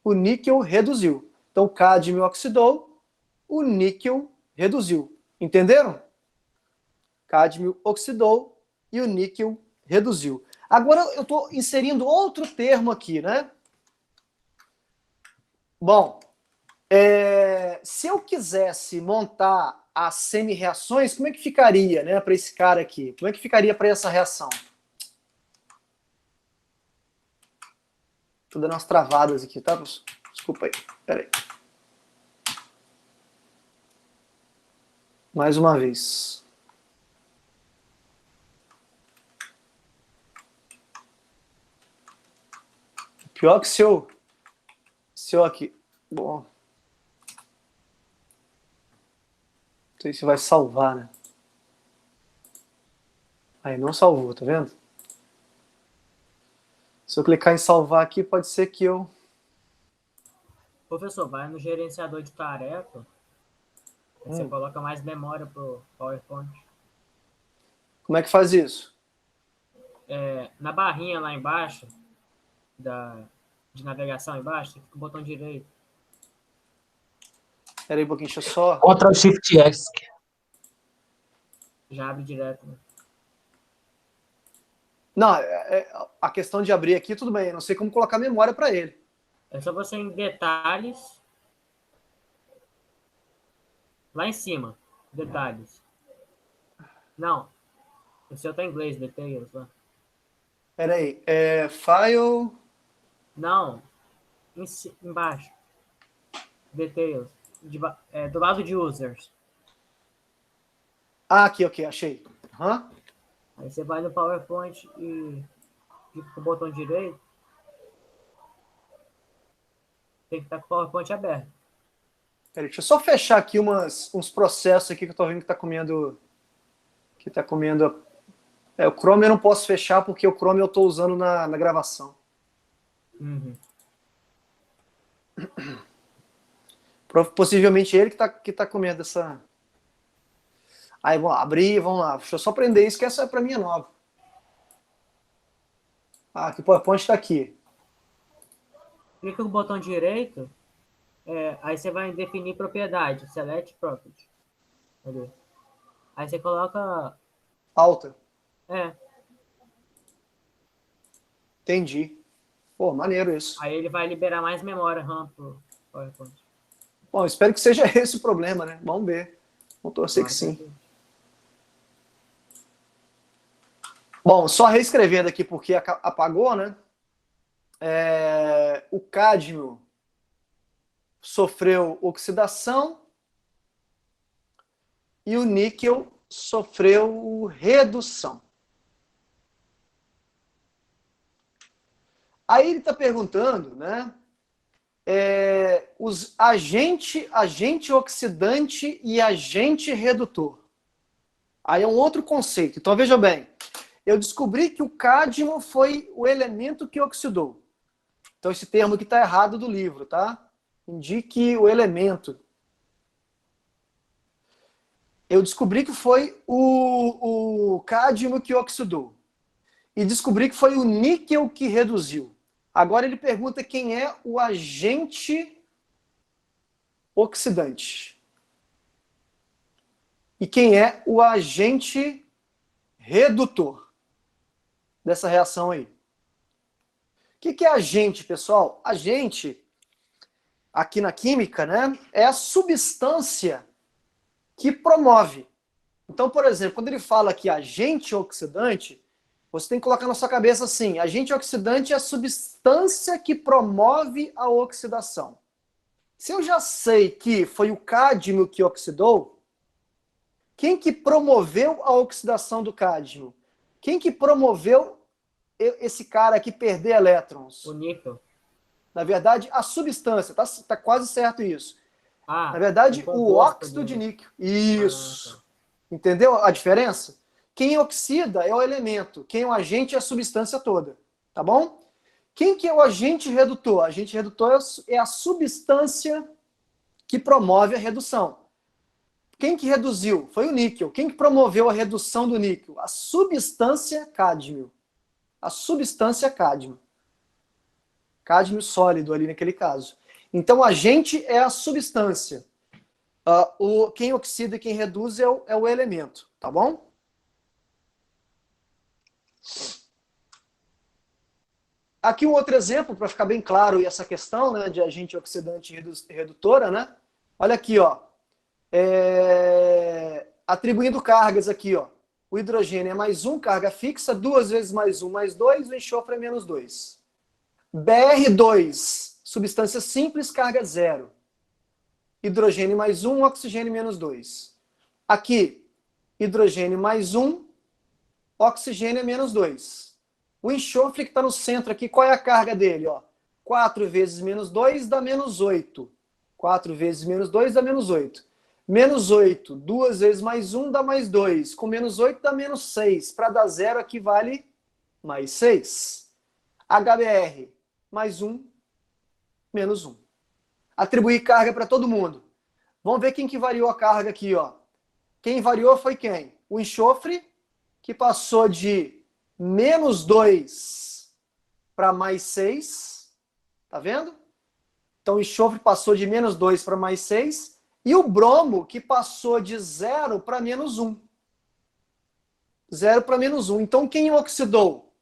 O níquel reduziu. Então, o cádmio oxidou, o níquel reduziu. Entenderam? Cádmio oxidou e o níquel reduziu. Agora, eu estou inserindo outro termo aqui, né? Bom... se eu quisesse montar as semi-reações, como é que ficaria, né, para esse cara aqui? Como é que ficaria para essa reação? Tô dando umas travadas aqui, tá, professor? Desculpa aí. Pera aí. Mais uma vez. Pior que se eu aqui. Bom. Não sei se vai salvar, né? Aí, não salvou, tá vendo? Se eu clicar em salvar aqui, pode ser que eu... Professor, vai no gerenciador de tarefa, aí você coloca mais memória pro PowerPoint. Como é que faz isso? Na barrinha lá embaixo, de navegação embaixo, fica o botão direito. Espera aí um pouquinho, deixa eu só... Ctrl Shift S. Já abre direto, né? Não, a questão de abrir aqui, tudo bem. Eu não sei como colocar memória para ele. É só você em detalhes. Lá em cima, detalhes. Não, o seu tá em inglês, details lá. Espera aí. File... Não, embaixo. Details. Do lado de users. Ah, aqui, ok, achei. Uhum. Aí você vai no PowerPoint e clica com o botão direito. Tem que estar com o PowerPoint aberto. Peraí, deixa eu só fechar aqui uns processos aqui que eu tô vendo que tá comendo... o Chrome eu não posso fechar porque o Chrome eu tô usando na gravação. Uhum. Possivelmente ele que tá comendo essa... Aí, vamos lá, abrir, vamos lá. Deixa eu só prender isso, que essa para mim é nova. Ah, que o PowerPoint está aqui. Clica com o botão direito, aí você vai definir propriedade, select property. Aí você coloca... Alta. É. Entendi. Pô, maneiro isso. Aí ele vai liberar mais memória RAM pro PowerPoint. Bom, espero que seja esse o problema, né? Vamos ver. Vamos torcer que sim. Bom, só reescrevendo aqui porque apagou, né? O cádmio sofreu oxidação e o níquel sofreu redução. Aí ele está perguntando, né? Os agente oxidante e agente redutor. Aí é um outro conceito. Então, veja bem. Eu descobri que o cádmio foi o elemento que oxidou. Então, esse termo aqui está errado do livro, tá? Indique o elemento. Eu descobri que foi o cádmio que oxidou. E descobri que foi o níquel que reduziu. Agora ele pergunta quem é o agente oxidante. E quem é o agente redutor dessa reação aí. O que é agente, pessoal? Agente, aqui na química, né, é a substância que promove. Então, por exemplo, quando ele fala que agente oxidante, você tem que colocar na sua cabeça assim, agente oxidante é a substância que promove a oxidação. Se eu já sei que foi o cádmio que oxidou, quem que promoveu a oxidação do cádmio? Quem que promoveu esse cara aqui perder elétrons? O níquel. Na verdade, a substância, tá quase certo isso. Na verdade, o óxido de níquel. Isso. Tá. Entendeu a diferença? Quem oxida é o elemento, quem é o agente é a substância toda. Tá bom? Quem que é o agente redutor? O agente redutor é a substância que promove a redução. Quem que reduziu? Foi o níquel. Quem que promoveu a redução do níquel? A substância cádmio. A substância cádmio. Cádmio sólido ali naquele caso. Então, o agente é a substância. Quem oxida e quem reduz é o elemento. Tá bom? Aqui um outro exemplo, para ficar bem claro essa questão, né, de agente oxidante e redutora. Né? Olha aqui, ó. Atribuindo cargas aqui, ó. O hidrogênio é mais 1, carga fixa, 2 vezes mais 1 mais 2, o enxofre é menos 2. Br2, substância simples, carga 0. Hidrogênio mais 1, oxigênio menos 2. Aqui, hidrogênio mais 1, oxigênio é menos 2. O enxofre que está no centro aqui, qual é a carga dele? Ó? 4 vezes menos 2 dá menos 8. 4 vezes menos 2 dá menos 8. Menos 8, 2 vezes mais 1 dá mais 2. Com menos 8 dá menos 6. Para dar 0 aqui vale mais 6. HBr, mais 1, menos 1. Atribuir carga para todo mundo. Vamos ver quem que variou a carga aqui. Ó. Quem variou foi quem? O enxofre, que passou de menos 2 para mais 6. Tá vendo? Então o enxofre passou de menos 2 para mais 6. E o bromo, que passou de 0 para menos 1. 0 para menos 1. Então quem oxidou?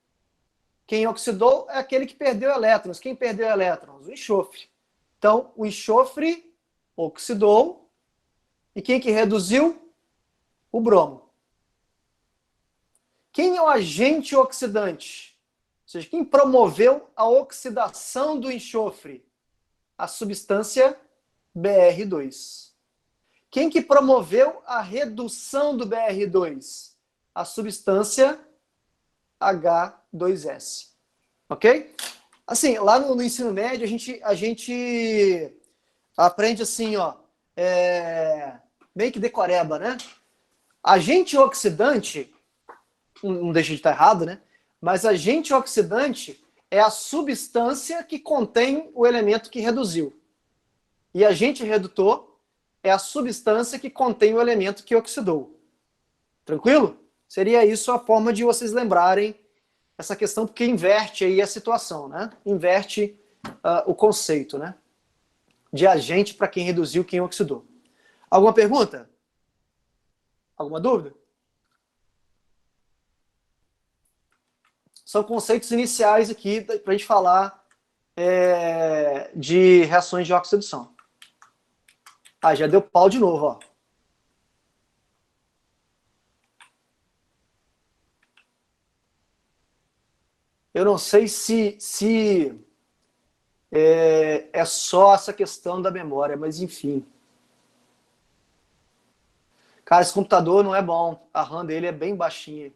Quem oxidou é aquele que perdeu elétrons. Quem perdeu elétrons? O enxofre. Então, o enxofre oxidou. E quem que reduziu? O bromo. Quem é o agente oxidante? Ou seja, quem promoveu a oxidação do enxofre? A substância Br2. Quem que promoveu a redução do Br2? A substância H2S. Ok? Assim, lá no ensino médio, a gente aprende assim, ó, meio que decoreba, né? Agente oxidante, não deixa de estar errado, né? Mas agente oxidante é a substância que contém o elemento que reduziu. E agente redutor é a substância que contém o elemento que oxidou. Tranquilo? Seria isso a forma de vocês lembrarem essa questão, porque inverte aí a situação, né? Inverte o conceito, né? De agente para quem reduziu, quem oxidou. Alguma pergunta? Alguma dúvida? São conceitos iniciais aqui para a gente falar de reações de oxidação. Ah, já deu pau de novo, ó. Eu não sei se é só essa questão da memória, mas enfim. Cara, esse computador não é bom. A RAM dele é bem baixinha.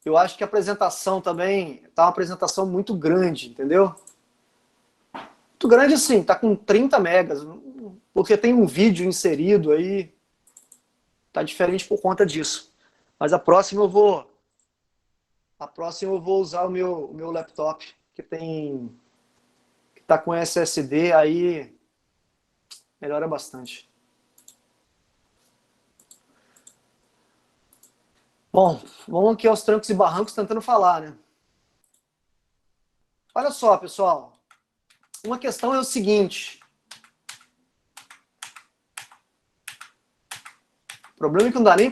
Eu acho que a apresentação também tá uma apresentação muito grande, entendeu? Muito grande assim, tá com 30 megas. Porque tem um vídeo inserido aí. Tá diferente por conta disso. Mas a próxima eu vou usar o meu laptop, que tá com SSD, aí melhora bastante. Bom, vamos aqui aos trancos e barrancos tentando falar, né? Olha só, pessoal. Uma questão é o seguinte. O problema é que não dá nem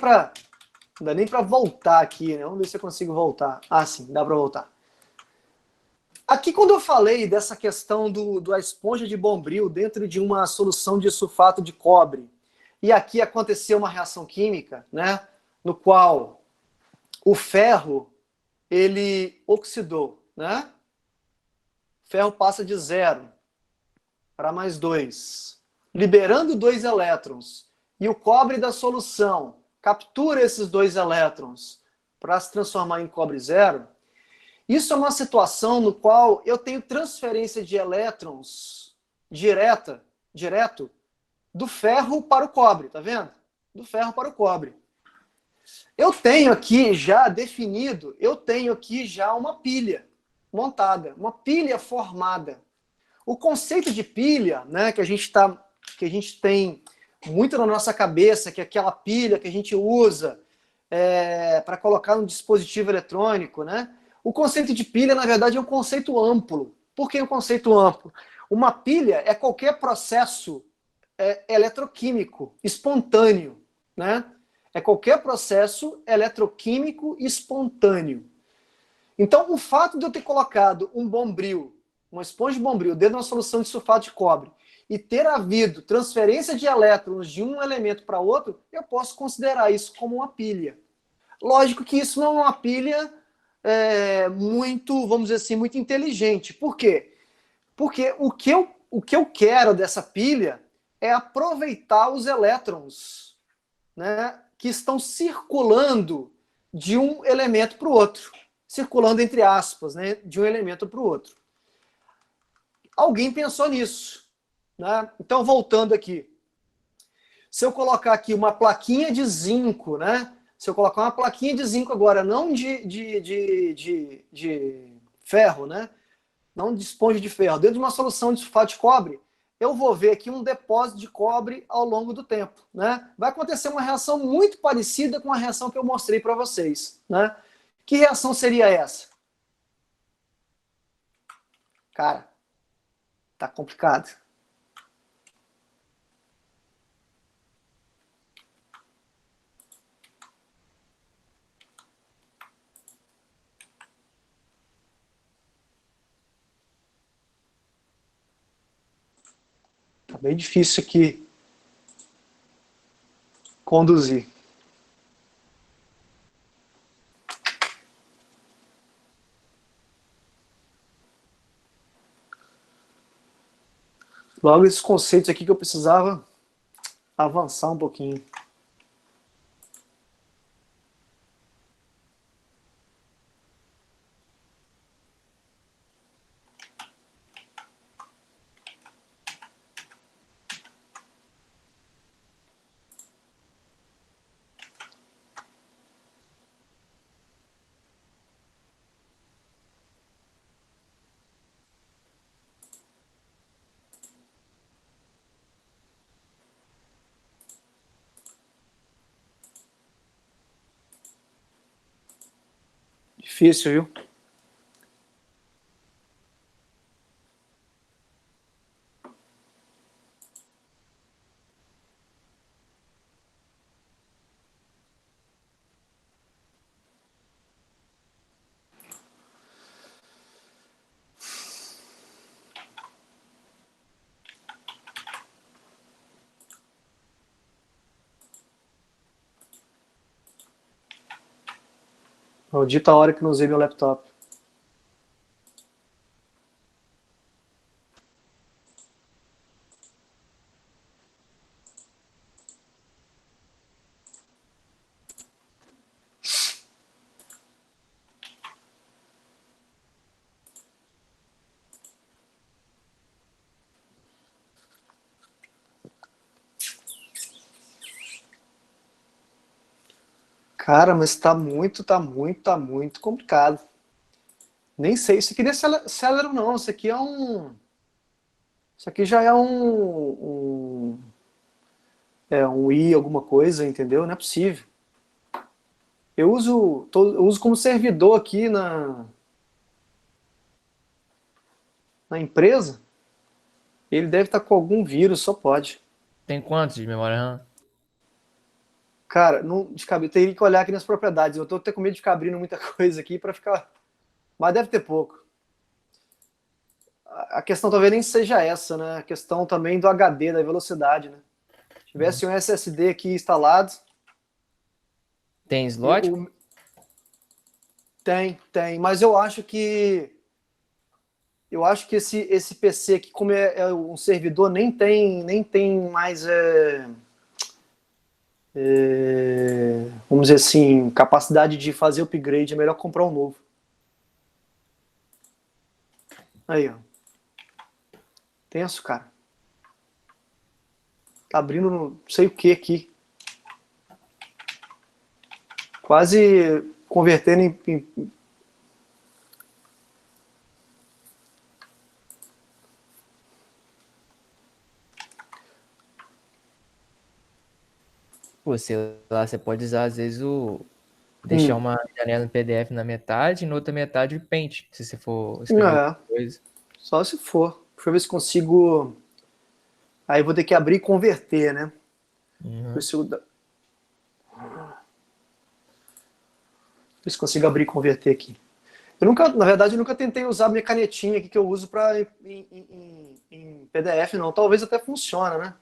para voltar aqui, né? Vamos ver se eu consigo voltar. Ah, sim, dá para voltar. Aqui, quando eu falei dessa questão da esponja de Bombril dentro de uma solução de sulfato de cobre, e aqui aconteceu uma reação química, né? No qual o ferro, ele oxidou, né? O ferro passa de 0 para mais 2, liberando 2 elétrons. E o cobre da solução captura esses 2 elétrons para se transformar em cobre 0. Isso é uma situação no qual eu tenho transferência de elétrons direto do ferro para o cobre, tá vendo? Do ferro para o cobre. Eu tenho aqui já definido, uma pilha montada, uma pilha formada. O conceito de pilha, né, que a gente tem muito na nossa cabeça, que é aquela pilha que a gente usa para colocar no dispositivo eletrônico, né? O conceito de pilha, na verdade, é um conceito amplo. Por que um conceito amplo? Uma pilha é qualquer processo eletroquímico espontâneo, né? É qualquer processo eletroquímico espontâneo. Então, o fato de eu ter colocado um Bombril, uma esponja de Bombril, dentro de uma solução de sulfato de cobre, e ter havido transferência de elétrons de um elemento para outro, eu posso considerar isso como uma pilha. Lógico que isso não é uma pilha muito, vamos dizer assim, muito inteligente. Por quê? Porque o que eu quero dessa pilha é aproveitar os elétrons, né, que estão circulando de um elemento para o outro. Circulando entre aspas, né, de um elemento para o outro. Alguém pensou nisso, né? Então, voltando aqui. Se eu colocar aqui uma plaquinha de zinco, né? Se eu colocar uma plaquinha de zinco agora, não de ferro, né? Não de esponja de ferro, dentro de uma solução de sulfato de cobre, eu vou ver aqui um depósito de cobre ao longo do tempo, né? Vai acontecer uma reação muito parecida com a reação que eu mostrei para vocês, né? Que reação seria essa? Cara, tá complicado. Tá bem difícil aqui conduzir. Logo esses conceitos aqui que eu precisava avançar um pouquinho. Difícil, viu? Maldita hora que não usei meu laptop. Cara, mas tá muito complicado. Nem sei, isso aqui não é Celero não, isso aqui é um... Isso aqui já é um I alguma coisa, entendeu? Não é possível. Eu uso como servidor aqui na empresa. Ele deve estar com algum vírus, só pode. Tem quantos de memória RAM? Cara, não, eu teria que olhar aqui nas propriedades. Eu tô até com medo de ficar abrindo muita coisa aqui para ficar... Mas deve ter pouco. A questão talvez nem seja essa, né? A questão também do HD, da velocidade, né? Se tivesse um SSD aqui instalado... Tem slot? Tem, mas eu acho que esse PC aqui, como é um servidor, nem tem mais vamos dizer assim, capacidade de fazer upgrade. É melhor comprar um novo. Aí, ó. Tenso, cara. Tá abrindo não sei o que aqui. Quase convertendo em... Você pode usar, às vezes, deixar uma janela no PDF na metade e na outra metade o Paint, se você for escrever alguma coisa. Só se for. Deixa eu ver se consigo... Aí vou ter que abrir e converter, né? Ver se consigo abrir e converter aqui. Na verdade, eu nunca tentei usar a minha canetinha aqui que eu uso em PDF, não. Talvez até funcione, né?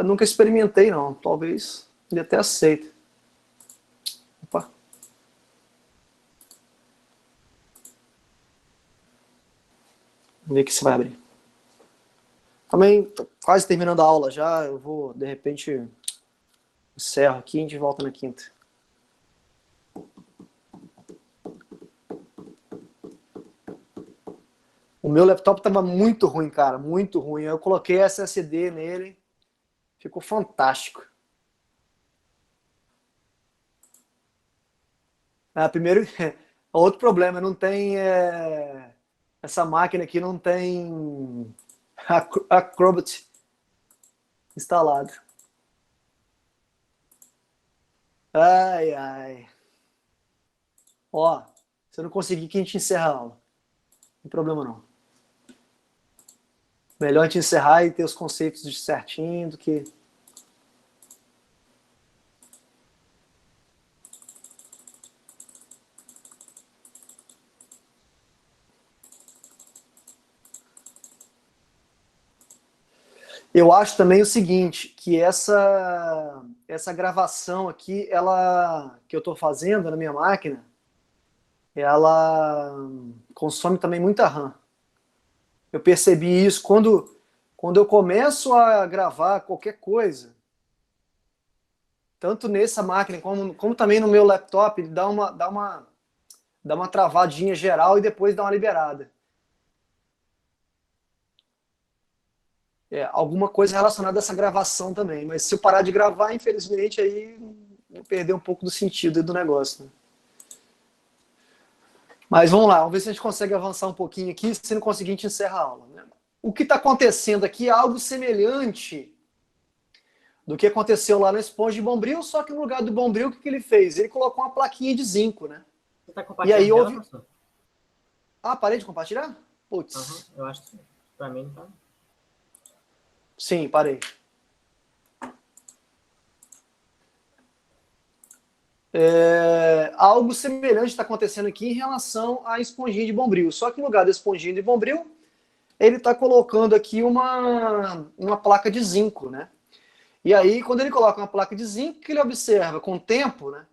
Nunca experimentei, não. Talvez ele até aceite. Opa. Vamos ver que se vai abrir. Também tô quase terminando a aula já. Eu vou, de repente, encerro aqui e a gente volta na quinta. O meu laptop estava muito ruim, cara. Muito ruim. Eu coloquei SSD nele. Ficou fantástico. Primeiro, outro problema, não tem... essa máquina aqui não tem Acrobat instalado. Ai, ai. Ó, se eu não conseguir, que a gente encerra a aula. Não tem problema não. Melhor a gente encerrar e ter os conceitos certinho do que... Eu acho também o seguinte, que essa gravação aqui, que eu estou fazendo na minha máquina, ela consome também muita RAM. Eu percebi isso quando eu começo a gravar qualquer coisa, tanto nessa máquina como também no meu laptop, ele dá uma travadinha geral e depois dá uma liberada. Alguma coisa relacionada a essa gravação também. Mas se eu parar de gravar, infelizmente, aí vou perder um pouco do sentido do negócio. Né? Mas vamos lá, vamos ver se a gente consegue avançar um pouquinho aqui. Se não conseguir, a gente encerra a aula. Né? O que está acontecendo aqui é algo semelhante do que aconteceu lá na esponja de Bombril, só que no lugar do Bombril, o que ele fez? Ele colocou uma plaquinha de zinco, né? Você está compartilhando? E aí houve... parei de compartilhar? Putz. Eu acho que para mim tá... Sim, parei. Algo semelhante está acontecendo aqui em relação à esponjinha de Bombril. Só que no lugar da esponjinha de Bombril, ele está colocando aqui uma placa de zinco, né? E aí, quando ele coloca uma placa de zinco, o que ele observa com o tempo, né?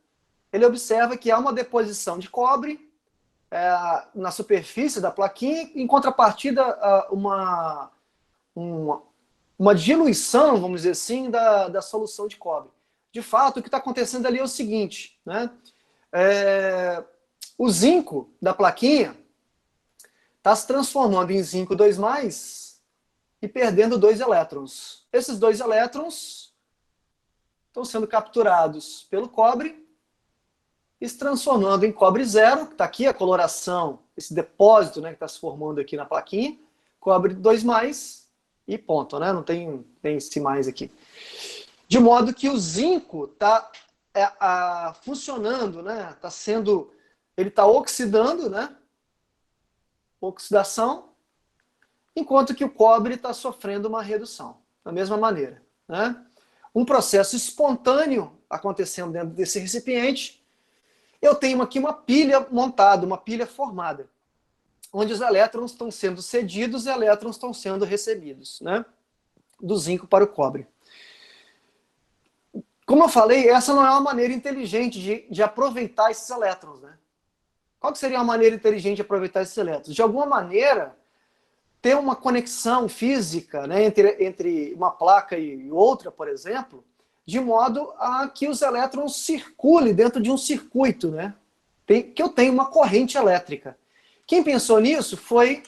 Ele observa que há uma deposição de cobre na superfície da plaquinha, em contrapartida, uma diluição, vamos dizer assim, da solução de cobre. De fato, o que está acontecendo ali é o seguinte, né? O zinco da plaquinha está se transformando em zinco 2+, e perdendo 2 elétrons. Esses 2 elétrons estão sendo capturados pelo cobre e se transformando em cobre zero, que está aqui a coloração, esse depósito, né, que está se formando aqui na plaquinha, cobre 2+, e ponto, né? Não tem esse mais aqui. De modo que o zinco está funcionando, né? Ele está oxidando, né? Oxidação, enquanto que o cobre está sofrendo uma redução, da mesma maneira, né? Um processo espontâneo acontecendo dentro desse recipiente. Eu tenho aqui uma pilha montada, uma pilha formada, onde os elétrons estão sendo cedidos e elétrons estão sendo recebidos, né? Do zinco para o cobre. Como eu falei, essa não é uma maneira inteligente de aproveitar esses elétrons, né? Qual que seria uma maneira inteligente de aproveitar esses elétrons? De alguma maneira, ter uma conexão física, né, entre uma placa e outra, por exemplo, de modo a que os elétrons circulem dentro de um circuito, né? Que eu tenho uma corrente elétrica. Quem pensou nisso foi...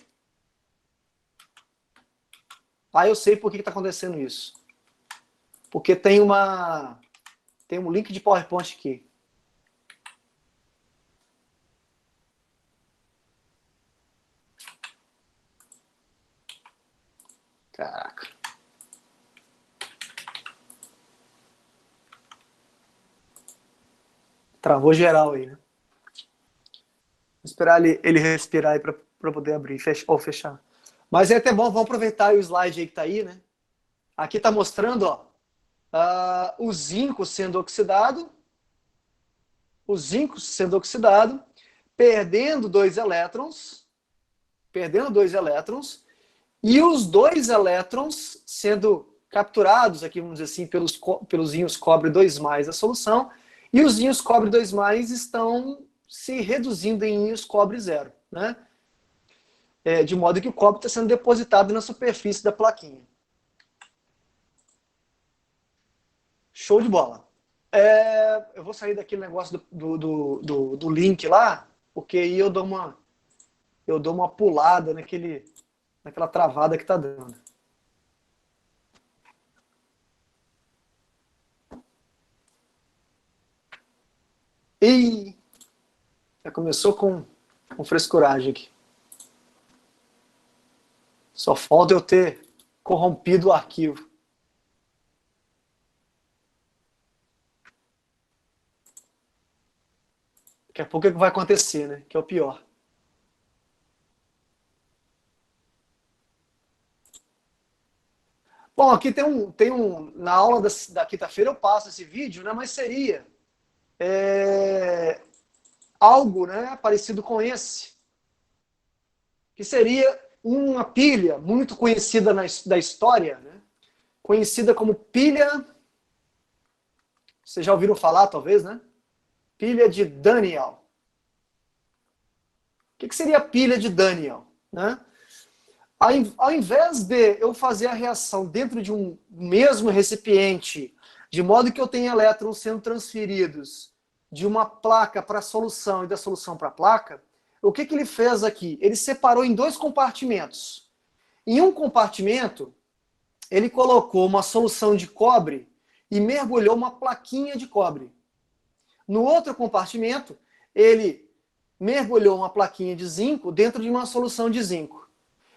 eu sei por que está acontecendo isso. Porque tem um link de PowerPoint aqui. Caraca. Travou geral aí, né? Vou esperar ele respirar aí para poder abrir ou fechar. Mas é até bom, vamos aproveitar o slide aí que está aí, né? Aqui está mostrando, ó, o zinco sendo oxidado, perdendo 2 elétrons, e os 2 elétrons sendo capturados aqui, vamos dizer assim, pelos íons cobre 2+ da solução, e os íons cobre 2+ estão se reduzindo em íons cobre 0, né? de modo que o cobre está sendo depositado na superfície da plaquinha. Show de bola. Eu vou sair daquele negócio do link lá, porque aí eu dou uma pulada naquela travada que está dando. E já começou com frescuragem aqui. Só falta eu ter corrompido o arquivo. Daqui a pouco é que vai acontecer, né? Que é o pior. Bom, aqui tem um na aula da quinta-feira eu passo esse vídeo, né? Mas seria algo, né, parecido com esse, que seria uma pilha muito conhecida da história, né? Conhecida como pilha, vocês já ouviram falar, talvez, né? Pilha de Daniel. O que seria a pilha de Daniel, né? Ao invés de eu fazer a reação dentro de um mesmo recipiente, de modo que eu tenha elétrons sendo transferidos de uma placa para a solução e da solução para a placa, o que ele fez aqui? Ele separou em 2 compartimentos. Em um compartimento, ele colocou uma solução de cobre e mergulhou uma plaquinha de cobre. No outro compartimento, ele mergulhou uma plaquinha de zinco dentro de uma solução de zinco.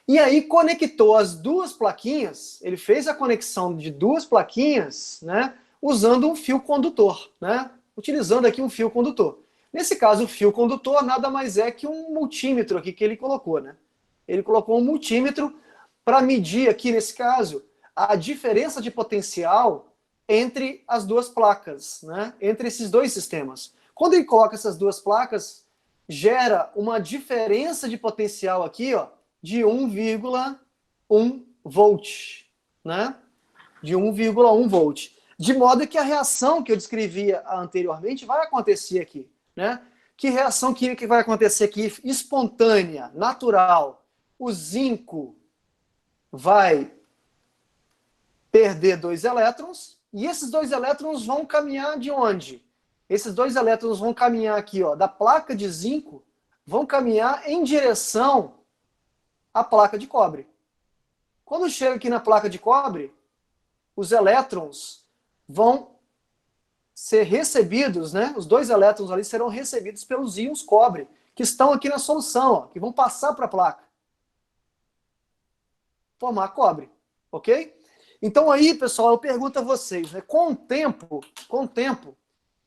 E aí conectou as 2 plaquinhas, ele fez a conexão de 2 plaquinhas, né, usando um fio condutor, né, utilizando aqui um fio condutor. Nesse caso, o fio condutor nada mais é que um multímetro aqui que ele colocou, né? Ele colocou um multímetro para medir aqui, nesse caso, a diferença de potencial entre as 2 placas, né, entre esses 2 sistemas. Quando ele coloca essas 2 placas, gera uma diferença de potencial aqui, ó, de 1,1 volt, né? De 1,1 volt. De modo que a reação que eu descrevia anteriormente vai acontecer aqui, né? Que reação química vai acontecer aqui? Espontânea, natural. O zinco vai perder 2 elétrons, e esses 2 elétrons vão caminhar de onde? Esses 2 elétrons vão caminhar aqui, ó, da placa de zinco, vão caminhar em direção à placa de cobre. Quando chega aqui na placa de cobre, os elétrons vão ser recebidos, né? Os 2 elétrons ali serão recebidos pelos íons cobre, que estão aqui na solução, ó, que vão passar para a placa. Formar cobre, ok? Então aí, pessoal, eu pergunto a vocês, né? Com o tempo,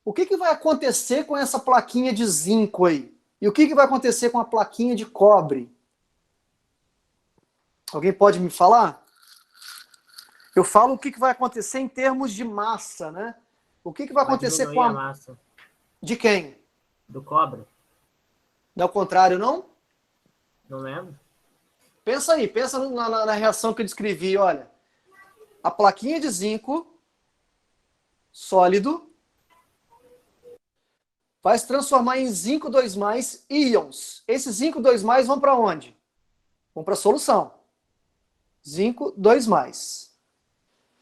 o que vai acontecer com essa plaquinha de zinco aí? E o que vai acontecer com a plaquinha de cobre? Alguém pode me falar? Eu falo o que vai acontecer em termos de massa, né? O que vai acontecer com a massa? De quem? Do cobre. Não é o contrário, não? Não lembro. Pensa aí, pensa na reação que eu descrevi, olha. A plaquinha de zinco, sólido, vai se transformar em zinco 2+, íons. Esses zinco 2+ vão para onde? Vão para a solução. Zinco 2+.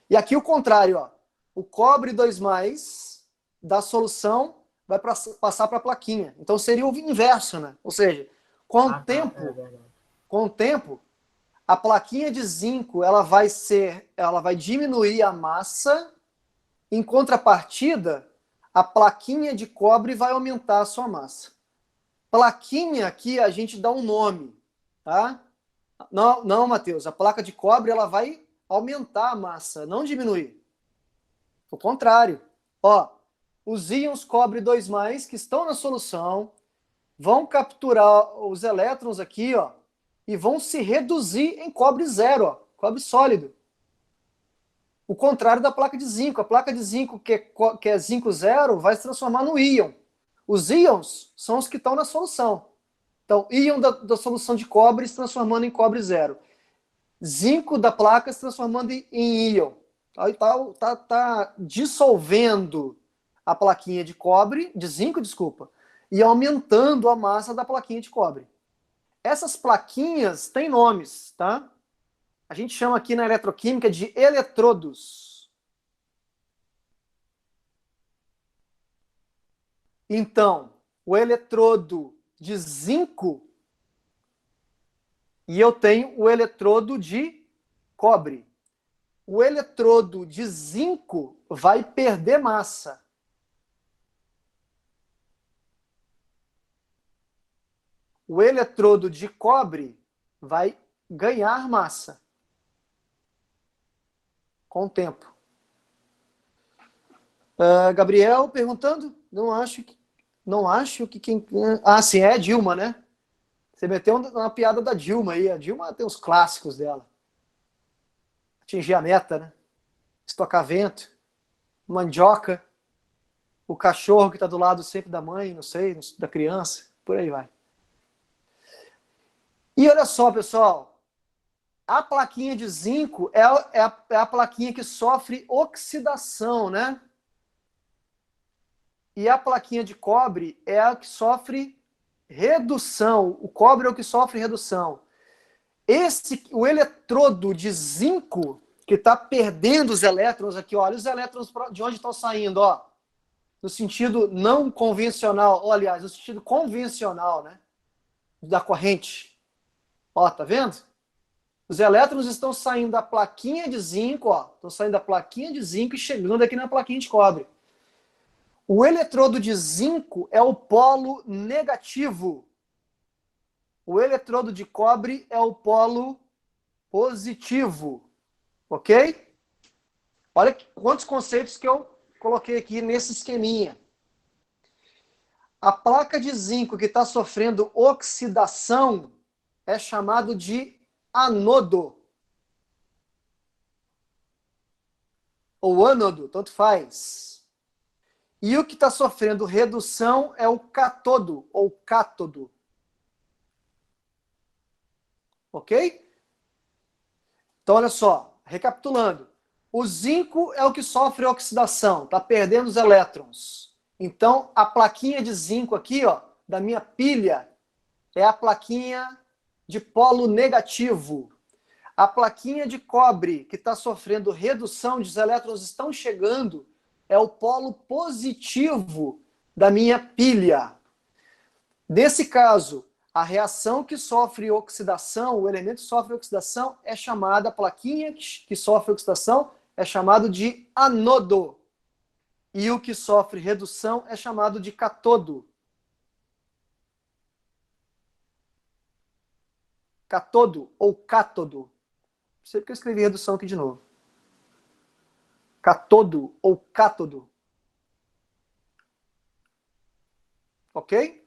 E aqui o contrário, ó. O cobre 2+ da solução vai passar para a plaquinha. Então seria o inverso, né? Ou seja, com o tempo, a plaquinha de zinco ela vai diminuir a massa, em contrapartida, a plaquinha de cobre vai aumentar a sua massa. Plaquinha aqui a gente dá um nome, tá? Não, Matheus, a placa de cobre ela vai aumentar a massa, não diminuir. O contrário. Ó, os íons cobre 2+, que estão na solução, vão capturar os elétrons aqui, ó, e vão se reduzir em cobre zero, ó, cobre sólido. O contrário da placa de zinco. A placa de zinco, que é zinco zero, vai se transformar no íon. Os íons são os que estão na solução. Então, íon da solução de cobre se transformando em cobre zero. Zinco da placa se transformando em íon. Tá dissolvendo a plaquinha de zinco, e aumentando a massa da plaquinha de cobre. Essas plaquinhas têm nomes, tá? A gente chama aqui na eletroquímica de eletrodos. Então, o eletrodo de zinco e eu tenho o eletrodo de cobre. O eletrodo de zinco vai perder massa. O eletrodo de cobre vai ganhar massa com o tempo. Gabriel perguntando? Não acho que quem... Ah, sim, é a Dilma, né? Você meteu uma piada da Dilma aí. A Dilma tem os clássicos dela. Atingir a meta, né? Estocar vento, mandioca, o cachorro que está do lado sempre da mãe, não sei, da criança, por aí vai. E olha só, pessoal, a plaquinha de zinco é a plaquinha que sofre oxidação, né? E a plaquinha de cobre é a que sofre redução. O cobre é o que sofre redução. O eletrodo de zinco, que está perdendo os elétrons aqui, olha os elétrons de onde estão saindo, ó, no sentido não convencional, ou, aliás, no sentido convencional, né, da corrente. Ó, tá vendo? Os elétrons estão saindo da plaquinha de zinco, ó, estão saindo da plaquinha de zinco e chegando aqui na plaquinha de cobre. O eletrodo de zinco é o polo negativo. O eletrodo de cobre é o polo positivo. Ok? Olha quantos conceitos que eu coloquei aqui nesse esqueminha. A placa de zinco que está sofrendo oxidação é chamado de anodo. Ou ânodo, tanto faz. E o que está sofrendo redução é o catodo, ou cátodo. Ok? Então, olha só, recapitulando. O zinco é o que sofre oxidação, está perdendo os elétrons. Então, a plaquinha de zinco aqui, ó, da minha pilha, é a plaquinha de polo negativo. A plaquinha de cobre, que está sofrendo redução, os elétrons estão chegando, é o polo positivo da minha pilha. Nesse caso, a reação que sofre oxidação, o elemento que sofre oxidação, é chamada, a plaquinha que sofre oxidação, é chamado de anodo. E o que sofre redução é chamado de catodo. Catodo ou cátodo. Não sei porque eu escrevi redução aqui de novo. Catodo ou cátodo. Ok?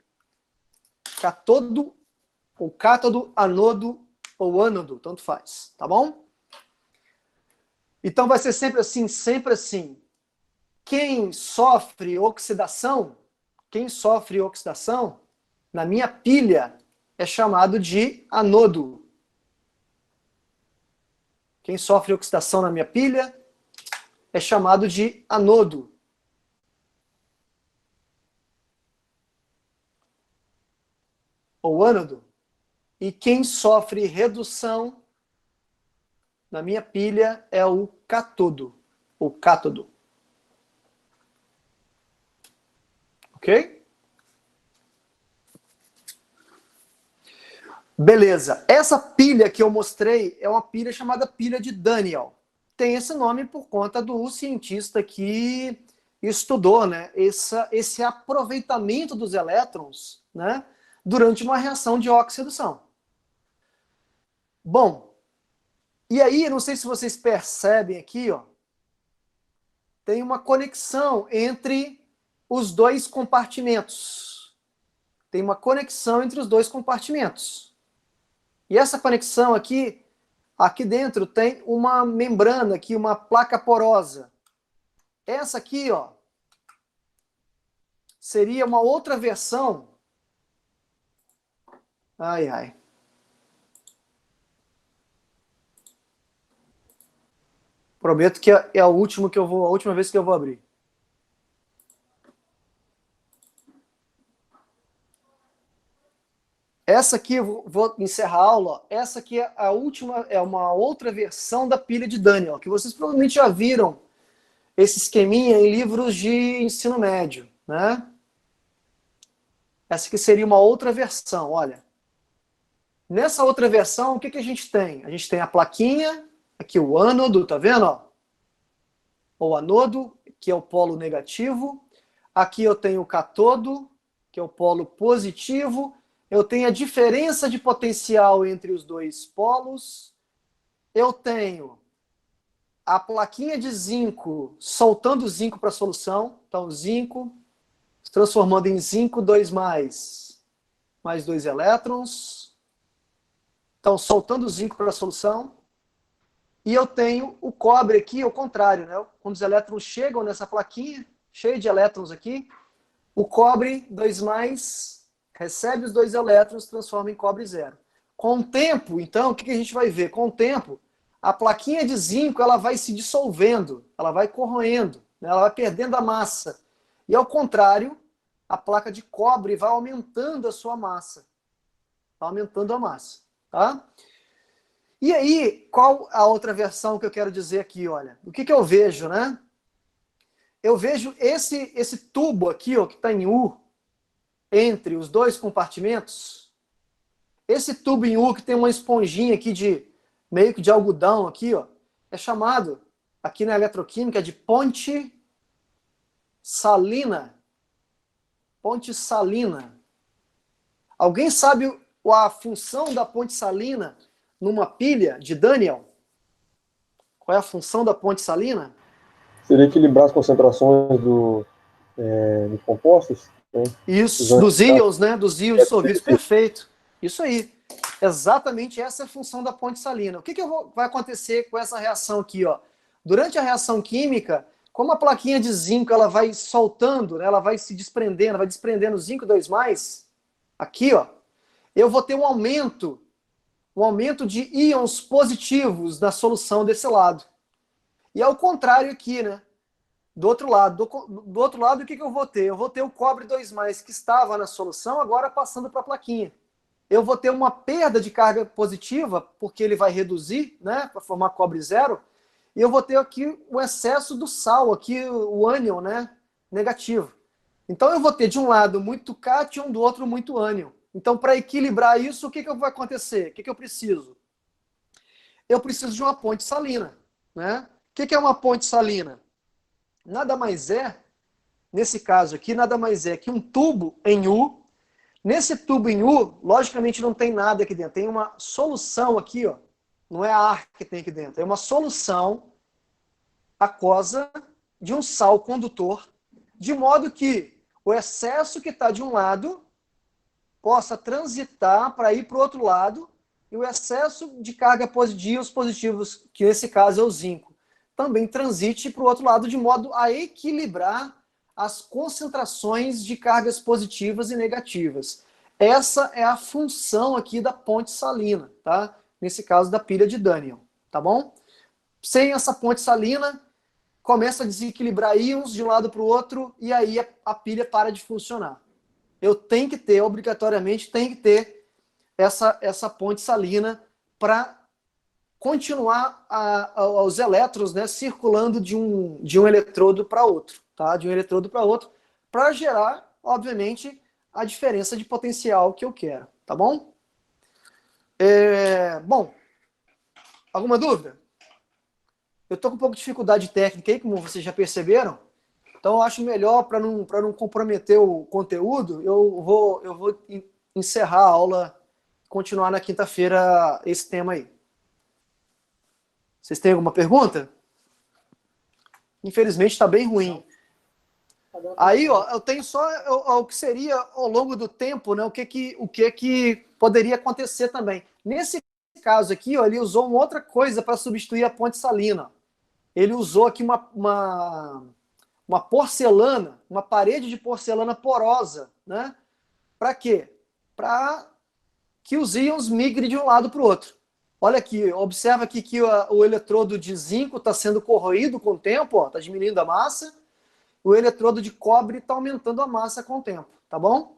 Catodo ou cátodo, anodo ou ânodo, tanto faz, tá bom? Então vai ser sempre assim, sempre assim. Quem sofre oxidação, na minha pilha, é chamado de anodo. Quem sofre oxidação na minha pilha é chamado de anodo. Ou ânodo. E quem sofre redução na minha pilha é o catodo, ou cátodo. Ok? Beleza. Essa pilha que eu mostrei é uma pilha chamada pilha de Daniel. Tem esse nome por conta do cientista que estudou, né, esse aproveitamento dos elétrons, né, durante uma reação de oxidação. Bom, e aí, não sei se vocês percebem aqui, ó, tem uma conexão entre os dois compartimentos. Tem uma conexão entre os dois compartimentos. E essa conexão aqui dentro tem uma membrana aqui, uma placa porosa. Essa aqui, ó, seria uma outra versão. Ai, ai. Prometo que é a última vez que eu vou abrir. Essa aqui, eu vou encerrar a aula, ó. Essa aqui é a última, é uma outra versão da pilha de Daniel, que vocês provavelmente já viram esse esqueminha em livros de ensino médio, né? Essa aqui seria uma outra versão, olha. Nessa outra versão, o que a gente tem? A gente tem a plaquinha, aqui o ânodo, tá vendo? Ó? O anodo, que é o polo negativo. Aqui eu tenho o catodo, que é o polo positivo. Eu tenho a diferença de potencial entre os dois polos. Eu tenho a plaquinha de zinco soltando o zinco para a solução. Então, zinco se transformando em zinco 2+, mais 2 elétrons. Então, soltando o zinco para a solução. E eu tenho o cobre aqui, ao contrário, né? Quando os elétrons chegam nessa plaquinha, cheia de elétrons aqui, o cobre 2+, recebe os 2 elétrons, transforma em cobre 0. Com o tempo, então, o que a gente vai ver? Com o tempo, a plaquinha de zinco ela vai se dissolvendo, ela vai corroendo, né? Ela vai perdendo a massa. E ao contrário, a placa de cobre vai aumentando a sua massa. Vai aumentando a massa, tá? E aí, qual a outra versão que eu quero dizer aqui, olha? O que eu vejo, né? Eu vejo esse tubo aqui, ó, que está em U, entre os dois compartimentos. Esse tubo em U que tem uma esponjinha aqui de meio que de algodão aqui, ó, é chamado aqui na eletroquímica de ponte salina. Ponte salina. Alguém sabe a função da ponte salina numa pilha de Daniel? Qual é a função da ponte salina? Seria equilibrar as concentrações dos compostos? Né? Isso, dos íons, né? Dos íons dissolvidos. Perfeito. Isso aí. Exatamente essa é a função da ponte salina. O que vai acontecer com essa reação aqui, ó? Durante a reação química, como a plaquinha de zinco ela vai soltando, né? Ela vai se desprendendo, vai desprendendo zinco 2+, aqui, ó, eu vou ter um aumento de íons positivos na solução desse lado. E ao contrário aqui, né? Do outro lado, do outro lado, o que eu vou ter? Eu vou ter o cobre 2+, que estava na solução, agora passando para a plaquinha. Eu vou ter uma perda de carga positiva, porque ele vai reduzir, né? Para formar cobre 0. E eu vou ter aqui o excesso do sal, aqui o ânion, né? Negativo. Então eu vou ter de um lado muito cátion, do outro muito ânion. Então, para equilibrar isso, o que vai acontecer? O que eu preciso? Eu preciso de uma ponte salina, né? O que é uma ponte salina? Nada mais é, nesse caso aqui, nada mais é que um tubo em U. Nesse tubo em U, logicamente não tem nada aqui dentro. Tem uma solução aqui, ó. Não é ar que tem aqui dentro. É uma solução aquosa de um sal condutor, de modo que o excesso que está de um lado possa transitar para ir para o outro lado e o excesso de carga positiva, os positivos, que nesse caso é o zinco, também transite para o outro lado, de modo a equilibrar as concentrações de cargas positivas e negativas. Essa é a função aqui da ponte salina, tá? Nesse caso da pilha de Daniel, tá bom? Sem essa ponte salina, começa a desequilibrar íons de um lado para o outro e aí a pilha para de funcionar. Eu tenho que ter, obrigatoriamente, essa ponte salina para continuar os elétrons, né, circulando de um eletrodo para outro, tá? De um eletrodo para outro, para gerar, obviamente, a diferença de potencial que eu quero, tá bom? Bom, alguma dúvida? Eu estou com um pouco de dificuldade técnica aí, como vocês já perceberam, então eu acho melhor, para não comprometer o conteúdo, eu vou encerrar a aula, continuar na quinta-feira esse tema aí. Vocês têm alguma pergunta? Infelizmente está bem ruim. Aí, ó, eu tenho só o que seria ao longo do tempo, né? O que poderia acontecer também. Nesse caso aqui, ó, ele usou uma outra coisa para substituir a ponte salina. Ele usou aqui uma porcelana, uma parede de porcelana porosa, né? Para quê? Para que os íons migrem de um lado para o outro. Olha aqui, observa aqui que o eletrodo de zinco está sendo corroído com o tempo, está diminuindo a massa. O eletrodo de cobre está aumentando a massa com o tempo, tá bom?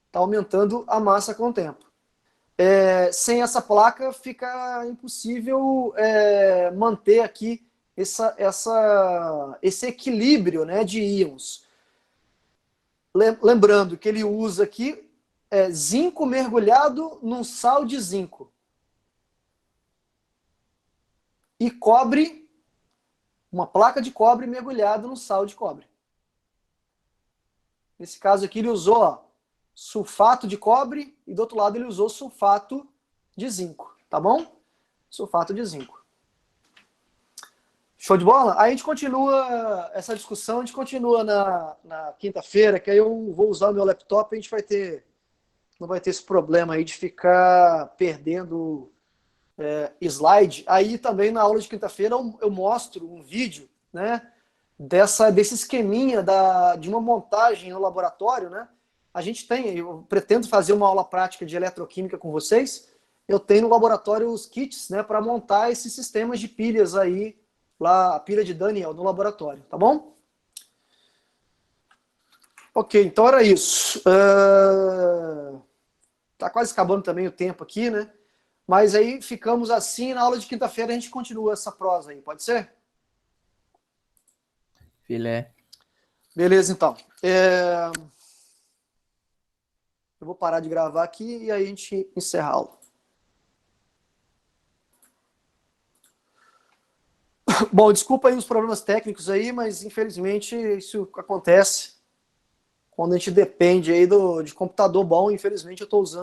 Está aumentando a massa com o tempo. sem essa placa fica impossível manter aqui esse equilíbrio, né, de íons. Lembrando que ele usa aqui zinco mergulhado num sal de zinco. E cobre, uma placa de cobre mergulhada no sal de cobre. Nesse caso aqui ele usou sulfato de cobre e do outro lado ele usou sulfato de zinco, tá bom? Sulfato de zinco. Show de bola? Aí a gente continua essa discussão, a gente continua na quinta-feira, que aí eu vou usar o meu laptop e a gente não vai ter esse problema aí de ficar perdendo slide. Aí também na aula de quinta-feira eu mostro um vídeo, né, desse esqueminha de uma montagem no laboratório, né? Eu pretendo fazer uma aula prática de eletroquímica com vocês. Eu tenho no laboratório os kits, né, para montar esses sistemas de pilhas aí, lá, a pilha de Daniel no laboratório, tá bom? Ok, então era isso. Tá quase acabando também o tempo aqui, né? Mas aí ficamos assim, na aula de quinta-feira a gente continua essa prosa aí, pode ser? Filé. Beleza, então. Eu vou parar de gravar aqui e aí a gente encerra a aula. Bom, desculpa aí os problemas técnicos aí, mas infelizmente isso acontece quando a gente depende aí de computador bom. Infelizmente eu estou usando